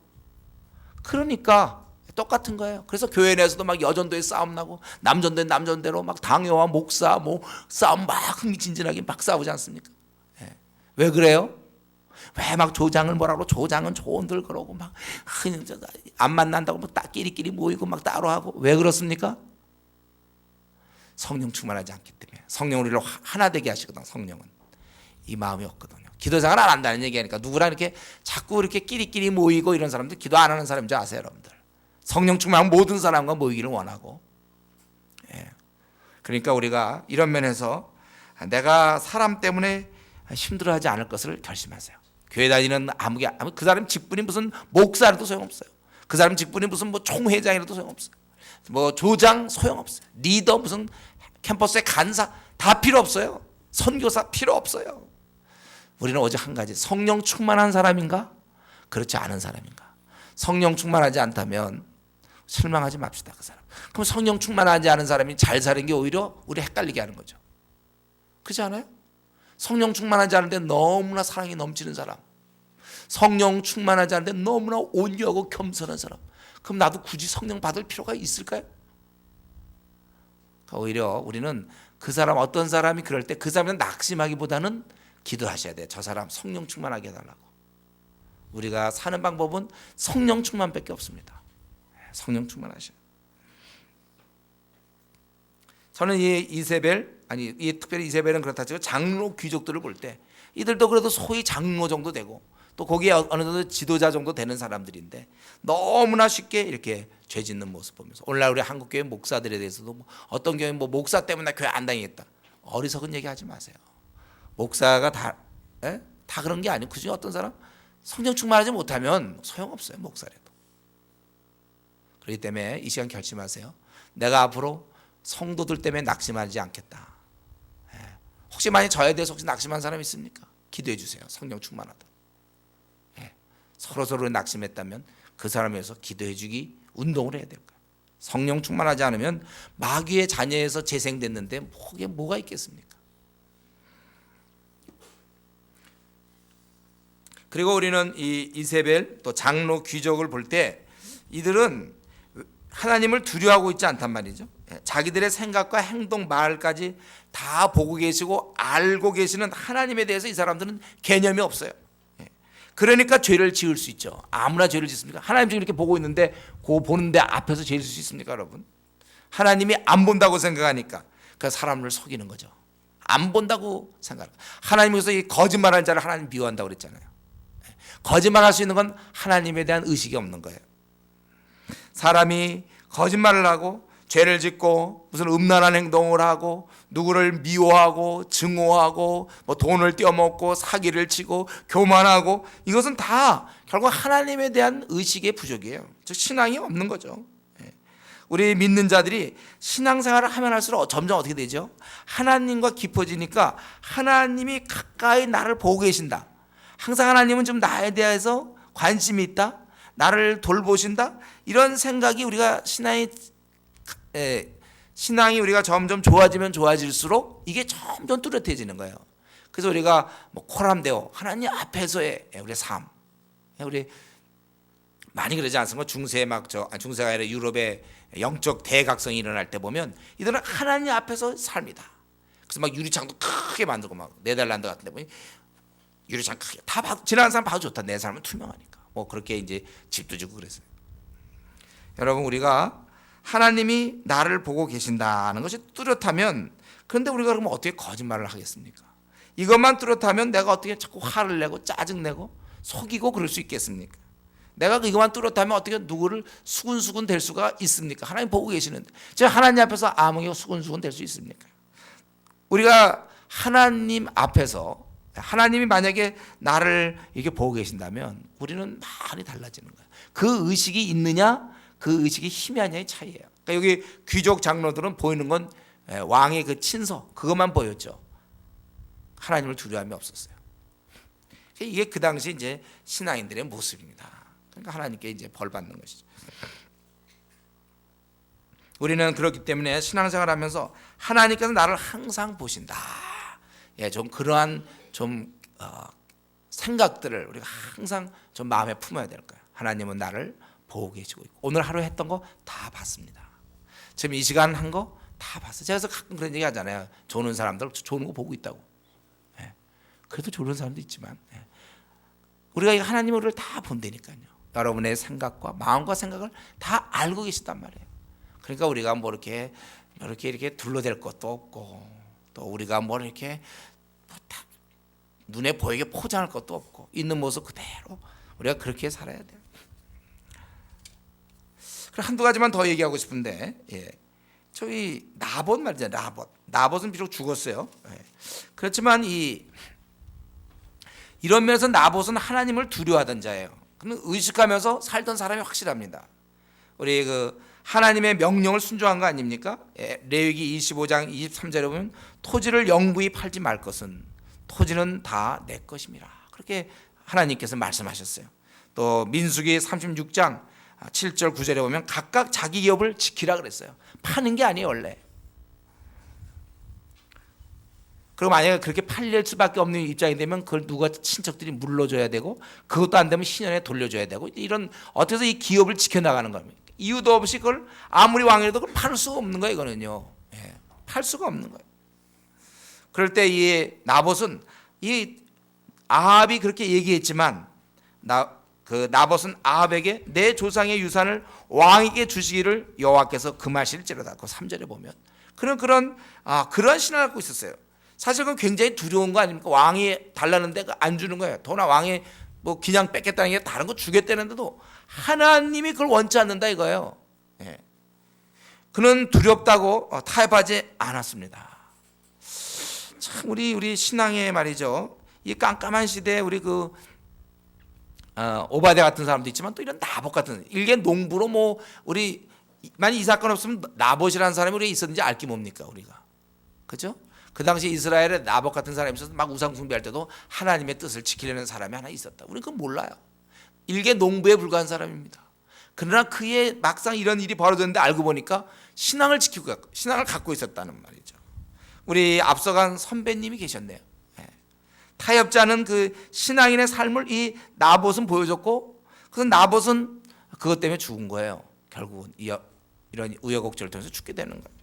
그러니까 똑같은 거예요. 그래서 교회 내에서도 막 여전도에 싸움 나고 남전도에 남전대로 막 당회와 목사 뭐 싸움 막 흥미진진하게 막 싸우지 않습니까? 왜 그래요? 왜 막 조장을 뭐라고 조장은 좋은들 그러고 막 안 만난다고 뭐 끼리끼리 모이고 막 따로 하고 왜 그렇습니까? 성령 충만하지 않기 때문에. 성령 우리를 하나 되게 하시거든. 성령은 이 마음이 없거든요. 기도 생활 안 한다는 얘기하니까 누구랑 이렇게 자꾸 이렇게 끼리끼리 모이고 이런 사람들 기도 안 하는 사람인 줄 아세요, 여러분들? 성령 충만한 모든 사람과 모이기를 원하고. 그러니까 우리가 이런 면에서 내가 사람 때문에 힘들어하지 않을 것을 결심하세요. 교회 다니는 그 사람 직분이 무슨 목사라도 소용없어요. 그 사람 직분이 무슨 뭐 총회장이라도 소용없어요. 뭐 조장 소용없어요. 리더 무슨 캠퍼스의 간사 다 필요 없어요. 선교사 필요 없어요. 우리는 오직 한 가지, 성령 충만한 사람인가? 그렇지 않은 사람인가? 성령 충만하지 않다면 실망하지 맙시다. 그 사람. 그럼 성령 충만하지 않은 사람이 잘 사는 게 오히려 우리 헷갈리게 하는 거죠. 그렇지 않아요? 성령 충만하지 않은데 너무나 사랑이 넘치는 사람, 성령 충만하지 않은데 너무나 온유하고 겸손한 사람, 그럼 나도 굳이 성령 받을 필요가 있을까요? 오히려 우리는 그 사람, 어떤 사람이 그럴 때 그 사람을 낙심하기보다는 기도하셔야 돼요. 저 사람 성령 충만하게 해달라고. 우리가 사는 방법은 성령 충만밖에 없습니다. 성령 충만하셔. 저는 이 특별히 이세벨은 그렇다 치고 장로 귀족들을 볼 때 이들도 그래도 소위 장로 정도 되고 또 거기에 어느 정도 지도자 정도 되는 사람들인데 너무나 쉽게 이렇게 죄 짓는 모습 보면서, 오늘날 우리 한국교회 목사들에 대해서도 어떤 교회 목사 때문에 교회 안 다니겠다, 어리석은 얘기하지 마세요. 목사가 다 그런 게 아니고 그중에 어떤 사람 성령 충만하지 못하면 소용없어요, 목사라도. 그렇기 때문에 이 시간 결심하세요. 내가 앞으로 성도들 때문에 낙심하지 않겠다. 혹시 만약 저에 대해서 혹시 낙심한 사람 있습니까? 기도해 주세요. 성령 충만하다. 서로 낙심했다면 그 사람에 대해서 기도해 주기 운동을 해야 될 거예요. 성령 충만하지 않으면 마귀의 자녀에서 재생됐는데 그게 뭐가 있겠습니까? 그리고 우리는 이 이세벨 또 장로 귀족을 볼 때 이들은 하나님을 두려워하고 있지 않단 말이죠. 자기들의 생각과 행동, 말까지 다 보고 계시고 알고 계시는 하나님에 대해서 이 사람들은 개념이 없어요. 그러니까 죄를 지을 수 있죠. 아무나 죄를 짓습니까? 하나님 지금 이렇게 보고 있는데 그 보는데 앞에서 죄를 질 수 있습니까, 여러분? 하나님이 안 본다고 생각하니까 그 사람을 속이는 거죠. 안 본다고 생각합니다. 하나님께서 이 거짓말하는 자를 하나님 미워한다고 그랬잖아요. 거짓말할 수 있는 건 하나님에 대한 의식이 없는 거예요. 사람이 거짓말을 하고 죄를 짓고 무슨 음란한 행동을 하고 누구를 미워하고 증오하고 돈을 떼어먹고 사기를 치고 교만하고, 이것은 다 결국 하나님에 대한 의식의 부족이에요. 즉 신앙이 없는 거죠. 우리 믿는 자들이 신앙생활을 하면 할수록 점점 어떻게 되죠? 하나님과 깊어지니까 하나님이 가까이 나를 보고 계신다, 항상 하나님은 좀 나에 대해서 관심이 있다, 나를 돌보신다, 이런 생각이 우리가 신앙이 우리가 점점 좋아지면 좋아질수록 이게 점점 뚜렷해지는 거예요. 그래서 우리가 코람데오 하나님 앞에서의 우리 삶, 우리 많이 그러지 않습니까? 중세가 아니라 유럽의 영적 대각성이 일어날 때 보면 이들은 하나님 앞에서 삽니다. 그래서 막 유리창도 크게 만들고, 막 네덜란드 같은 데 보니 유리창 크게 다 지나가는 사람 봐도 좋다. 내 삶은 투명하니까. 그렇게 이제 집도 지고 그랬어요. 여러분, 우리가 하나님이 나를 보고 계신다는 것이 뚜렷하면, 그런데 우리가 그러면 어떻게 거짓말을 하겠습니까? 이것만 뚜렷하면 내가 어떻게 자꾸 화를 내고 짜증내고 속이고 그럴 수 있겠습니까? 내가 이것만 뚜렷하면 어떻게 누구를 수군수군 될 수가 있습니까? 하나님 보고 계시는데 제가 하나님 앞에서 아무개 수군수군 될 수 있습니까? 우리가 하나님 앞에서, 하나님이 만약에 나를 이렇게 보고 계신다면 우리는 많이 달라지는 거예요. 그 의식이 있느냐, 그 의식이 희미하냐의 차이예요. 그러니까 여기 귀족 장로들은 보이는 건 왕의 그 친서, 그것만 보였죠. 하나님을 두려움이 없었어요. 이게 그 당시 이제 신앙인들의 모습입니다. 그러니까 하나님께 이제 벌 받는 것이죠. 우리는 그렇기 때문에 신앙생활하면서 하나님께서 나를 항상 보신다. 좀 그러한 생각들을 우리가 항상 좀 마음에 품어야 될 거예요. 하나님은 나를 보고 계시고 있고, 오늘 하루 했던 거 다 봤습니다. 지금 이 시간 한 거 다 봤어요. 제가 그래서 가끔 그런 얘기 하잖아요. 조는 사람들 조는 거 보고 있다고. 그래도 조는 사람도 있지만 우리가 하나님은 우리를 다 본다니까요. 여러분의 생각과 마음과 생각을 다 알고 계시단 말이에요. 그러니까 우리가 이렇게 둘러댈 것도 없고, 또 우리가 이렇게 눈에 보이게 포장할 것도 없고, 있는 모습 그대로 우리가 그렇게 살아야 돼요. 한두 가지만 더 얘기하고 싶은데, 저희 나봇 말이죠. 나봇은 비록 죽었어요. 그렇지만 이런 면에서 나봇은 하나님을 두려워하던 자예요. 그는 의식하면서 살던 사람이 확실합니다. 우리 하나님의 명령을 순종한 거 아닙니까? 레위기 25장 23절에 보면 토지를 영구히 팔지 말 것은 토지는 다 내 것임이라, 그렇게 하나님께서 말씀하셨어요. 또 민수기 36장 7절 9절에 보면 각각 자기 기업을 지키라 그랬어요. 파는 게 아니에요 원래. 그리고 만약에 그렇게 팔릴 수밖에 없는 입장이 되면 그걸 누가 친척들이 물러줘야 되고 그것도 안 되면 신현에 돌려줘야 되고 이런 어떻게 해서 이 기업을 지켜나가는 겁니다. 이유도 없이 그걸 아무리 왕이라도 그걸 팔 수가 없는 거예요. 이거는요. 예, 팔 수가 없는 거예요. 그럴 때 이 나봇은 이 아합이 그렇게 얘기했지만 나봇은 아합에게 내 조상의 유산을 왕에게 주시기를 여호와께서 금하실지로다. 그 3절에 보면 그런 신앙을 갖고 있었어요. 사실 그건 굉장히 두려운 거 아닙니까? 왕이 달라는데 안 주는 거예요. 더나 왕이 뭐 그냥 뺏겠다는 게 다른 거 주겠다는데도 하나님이 그걸 원치 않는다 이거예요. 예. 그는 두렵다고 타협하지 않았습니다. 참 우리 신앙에 말이죠. 이 깜깜한 시대에 우리 오바댜 같은 사람도 있지만 또 이런 나봇 같은 일개 농부로 뭐 우리 만약 이 사건 없으면 나봇이라는 사람이 우리가 있었는지 알기 뭡니까 우리가 그죠? 그 당시 이스라엘에 나봇 같은 사람이 있어서 막 우상 숭배할 때도 하나님의 뜻을 지키려는 사람이 하나 있었다. 우리는 그건 몰라요. 일개 농부에 불과한 사람입니다. 그러나 그의 막상 이런 일이 벌어졌는데 알고 보니까 신앙을 지키고 신앙을 갖고 있었다는 말이죠. 우리 앞서간 선배님이 계셨네요. 타협자는 그 신앙인의 삶을 이 나봇은 보여줬고 그래서 나봇은 그것 때문에 죽은 거예요. 결국은 이런 우여곡절을 통해서 죽게 되는 거예요.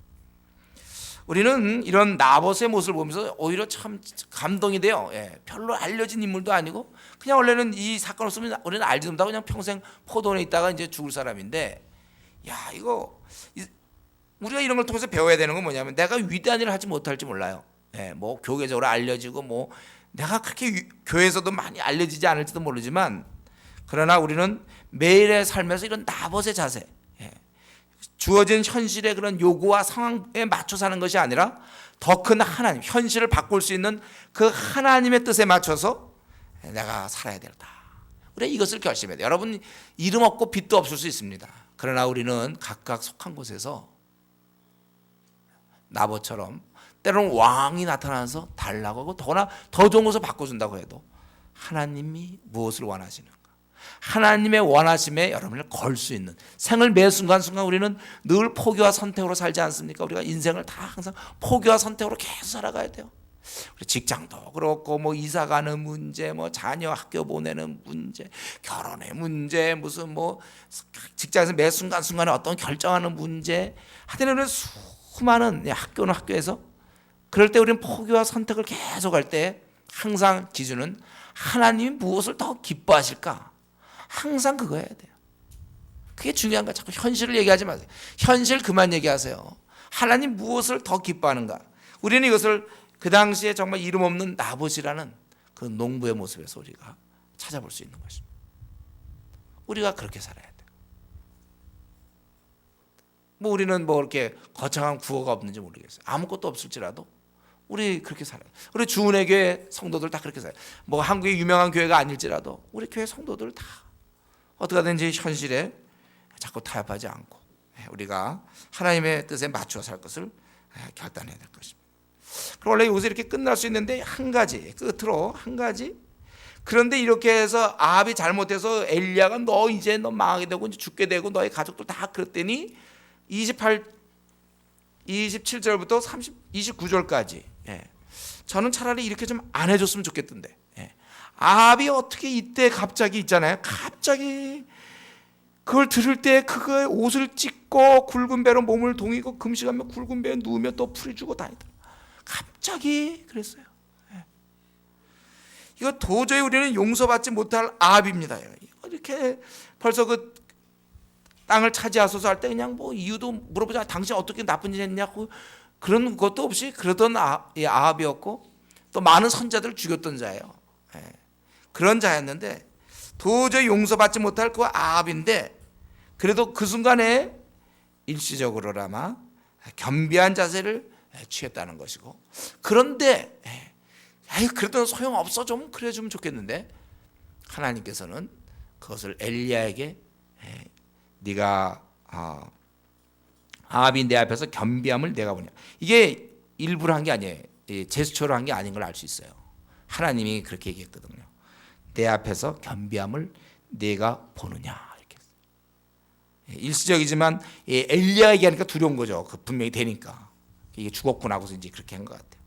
우리는 이런 나봇의 모습을 보면서 오히려 참 감동이 돼요. 예, 별로 알려진 인물도 아니고 그냥 원래는 이 사건 없으면 우리는 알지도 못하고 그냥 평생 포도원에 있다가 이제 죽을 사람인데 야 이거 우리가 이런 걸 통해서 배워야 되는 건 뭐냐면 내가 위대한 일을 하지 못할지 몰라요. 예, 뭐 교계적으로 알려지고 뭐 내가 그렇게 교회에서도 많이 알려지지 않을지도 모르지만 그러나 우리는 매일의 삶에서 이런 나봇의 자세 주어진 현실의 그런 요구와 상황에 맞춰 사는 것이 아니라 더 큰 하나님 현실을 바꿀 수 있는 그 하나님의 뜻에 맞춰서 내가 살아야 된다. 우리가 이것을 결심해야 돼요. 여러분 이름 없고 빚도 없을 수 있습니다. 그러나 우리는 각각 속한 곳에서 나봇처럼 때로는 왕이 나타나서 달라고 하고 더 좋은 것을 바꿔준다고 해도 하나님이 무엇을 원하시는가 하나님의 원하심에 여러분을 걸 수 있는 생을 매 순간순간 우리는 늘 포기와 선택으로 살지 않습니까? 우리가 인생을 다 항상 포기와 선택으로 계속 살아가야 돼요. 우리 직장도 그렇고 뭐 이사 가는 문제 뭐 자녀 학교 보내는 문제 결혼의 문제 무슨 뭐 직장에서 매 순간순간에 어떤 결정하는 문제 하여튼 수많은 학교는 학교에서 그럴 때 우리는 포기와 선택을 계속 할 때 항상 기준은 하나님이 무엇을 더 기뻐하실까? 항상 그거 해야 돼요. 그게 중요한 거야. 자꾸 현실을 얘기하지 마세요. 현실 그만 얘기하세요. 하나님 무엇을 더 기뻐하는가? 우리는 이것을 그 당시에 정말 이름 없는 나봇이라는 그 농부의 모습에서 우리가 찾아볼 수 있는 것입니다. 우리가 그렇게 살아야 돼요. 뭐 우리는 뭐 이렇게 거창한 구호가 없는지 모르겠어요. 아무것도 없을지라도 우리 그렇게 살아요. 우리 주은혜 교회 성도들 다 그렇게 살아요. 뭐 한국의 유명한 교회가 아닐지라도 우리 교회 성도들 다 어떻게 하든지 현실에 자꾸 타협하지 않고 우리가 하나님의 뜻에 맞추어 살 것을 결단해야 될 것입니다. 그럼 원래 여기서 이렇게 끝날 수 있는데 한 가지 끝으로 한 가지 그런데 이렇게 해서 아합이 잘못해서 엘리야가 너 이제 너 망하게 되고 이제 죽게 되고 너의 가족들 다 그랬더니 27절부터 29절까지 저는 차라리 이렇게 좀 안 해줬으면 좋겠던데 아합이 어떻게 이때 갑자기 있잖아요. 갑자기 그걸 들을 때 그거에 옷을 찢고 굵은 배로 몸을 동이고 금식하며 굵은 배에 누우며 또 풀이 주고 다니더라. 갑자기 그랬어요. 이거 도저히 우리는 용서받지 못할 아합입니다. 이렇게 벌써 그 땅을 차지하소서 할 때 그냥 뭐 이유도 물어보지 않아. 당신 어떻게 나쁜 일 했냐고 그런 것도 없이 그러던 아합이었고 또 많은 선자들을 죽였던 자예요. 그런 자였는데 도저히 용서받지 못할 그 아합인데 그래도 그 순간에 일시적으로나마 겸비한 자세를 취했다는 것이고 그런데 그래도 소용없어 좀 그래주면 좋겠는데 하나님께서는 그것을 엘리야에게 네가 아합이 내 앞에서 겸비함을 내가 보냐 이게 일부러 한 게 아니에요. 제스처로 한 게 아닌 걸 알 수 있어요. 하나님이 그렇게 얘기했거든요. 내 앞에서 겸비함을 내가 보느냐 이렇게. 일시적이지만 엘리야 얘기하니까 두려운 거죠. 그 분명히 되니까 이게 죽었구나 하고서 이제 그렇게 한 것 같아요.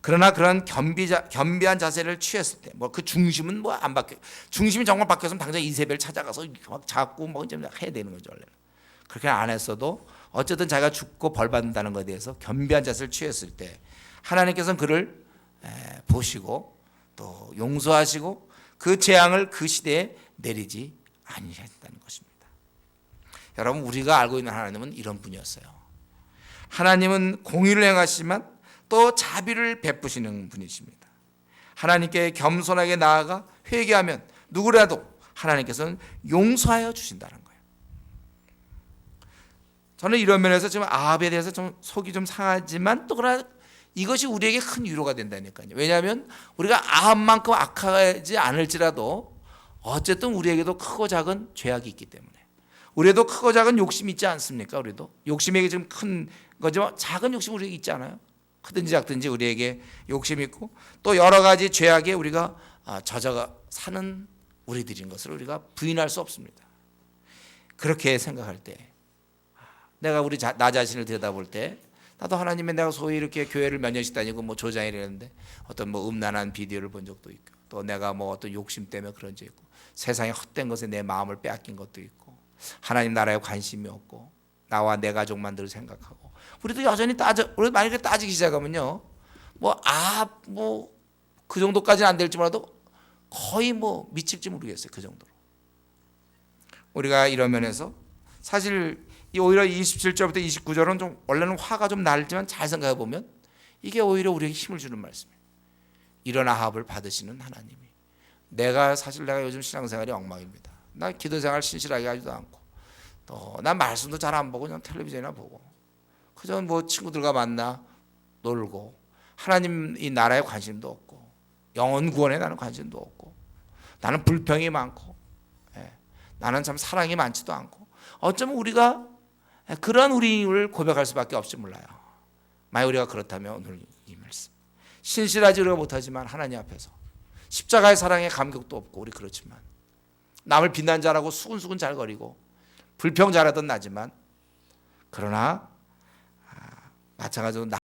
그러나 그런 겸비한 자세를 취했을 때, 뭐 그 중심은 뭐 안 바뀌어. 중심이 정말 바뀌었으면 당장 이세벨 찾아가서 막 잡고 뭐 이제 해야 되는 거죠 원래는. 그렇게 안 했어도 어쨌든 자기가 죽고 벌 받는다는 것에 대해서 겸비한 자세를 취했을 때 하나님께서는 그를 보시고 또 용서하시고 그 재앙을 그 시대에 내리지 아니하셨다는 것입니다. 여러분, 우리가 알고 있는 하나님은 이런 분이었어요. 하나님은 공의를 행하시지만 또 자비를 베푸시는 분이십니다. 하나님께 겸손하게 나아가 회개하면 누구라도 하나님께서는 용서하여 주신다는 거예요. 저는 이런 면에서 지금 아합에 대해서 좀 속이 좀 상하지만 또 그러나 이것이 우리에게 큰 위로가 된다니까요. 왜냐하면 우리가 아합만큼 악하지 않을지라도 어쨌든 우리에게도 크고 작은 죄악이 있기 때문에, 우리도 크고 작은 욕심이 있지 않습니까? 우리도 욕심에게 지금 큰 거지만 작은 욕심 우리에게 있지 않아요? 크든지 작든지 우리에게 욕심이 있고 또 여러 가지 죄악에 우리가 젖어가 사는 우리들인 것을 우리가 부인할 수 없습니다. 그렇게 생각할 때 내가 나 자신을 들여다볼 때 나도 하나님의 내가 소위 이렇게 교회를 몇 년씩 다니고 뭐 조장이라는데 어떤 뭐 음란한 비디오를 본 적도 있고 또 내가 뭐 어떤 욕심 때문에 그런 적 있고 세상에 헛된 것에 내 마음을 빼앗긴 것도 있고 하나님 나라에 관심이 없고 나와 내 가족만 늘 생각하고 우리도 여전히 우리 만약에 따지기 시작하면요 뭐 그 정도까지는 안 될지 몰라도 거의 뭐 미칠지 모르겠어요. 그 정도로 우리가 이런 면에서 사실 오히려 27절부터 29절은 좀 원래는 화가 좀 날지만 잘 생각해 보면 이게 오히려 우리에게 힘을 주는 말씀이에요. 이런 아합을 받으시는 하나님이 내가 요즘 신앙생활이 엉망입니다. 나 기도생활 신실하게 하지도 않고 또 난 말씀도 잘 안 보고 그냥 텔레비전이나 보고 그저 뭐 친구들과 만나 놀고 하나님 이 나라에 관심도 없고 영혼 구원에 나는 관심도 없고 나는 불평이 많고 나는 참 사랑이 많지도 않고 어쩌면 우리가 그런 우리를 고백할 수밖에 없지 몰라요. 만약 우리가 그렇다면 오늘 이 말씀 신실하지 우리가 못하지만 하나님 앞에서 십자가의 사랑에 감격도 없고 우리 그렇지만 남을 비난 잘하고 수근수근 잘 거리고 불평 잘하던 나지만 그러나 마찬가지로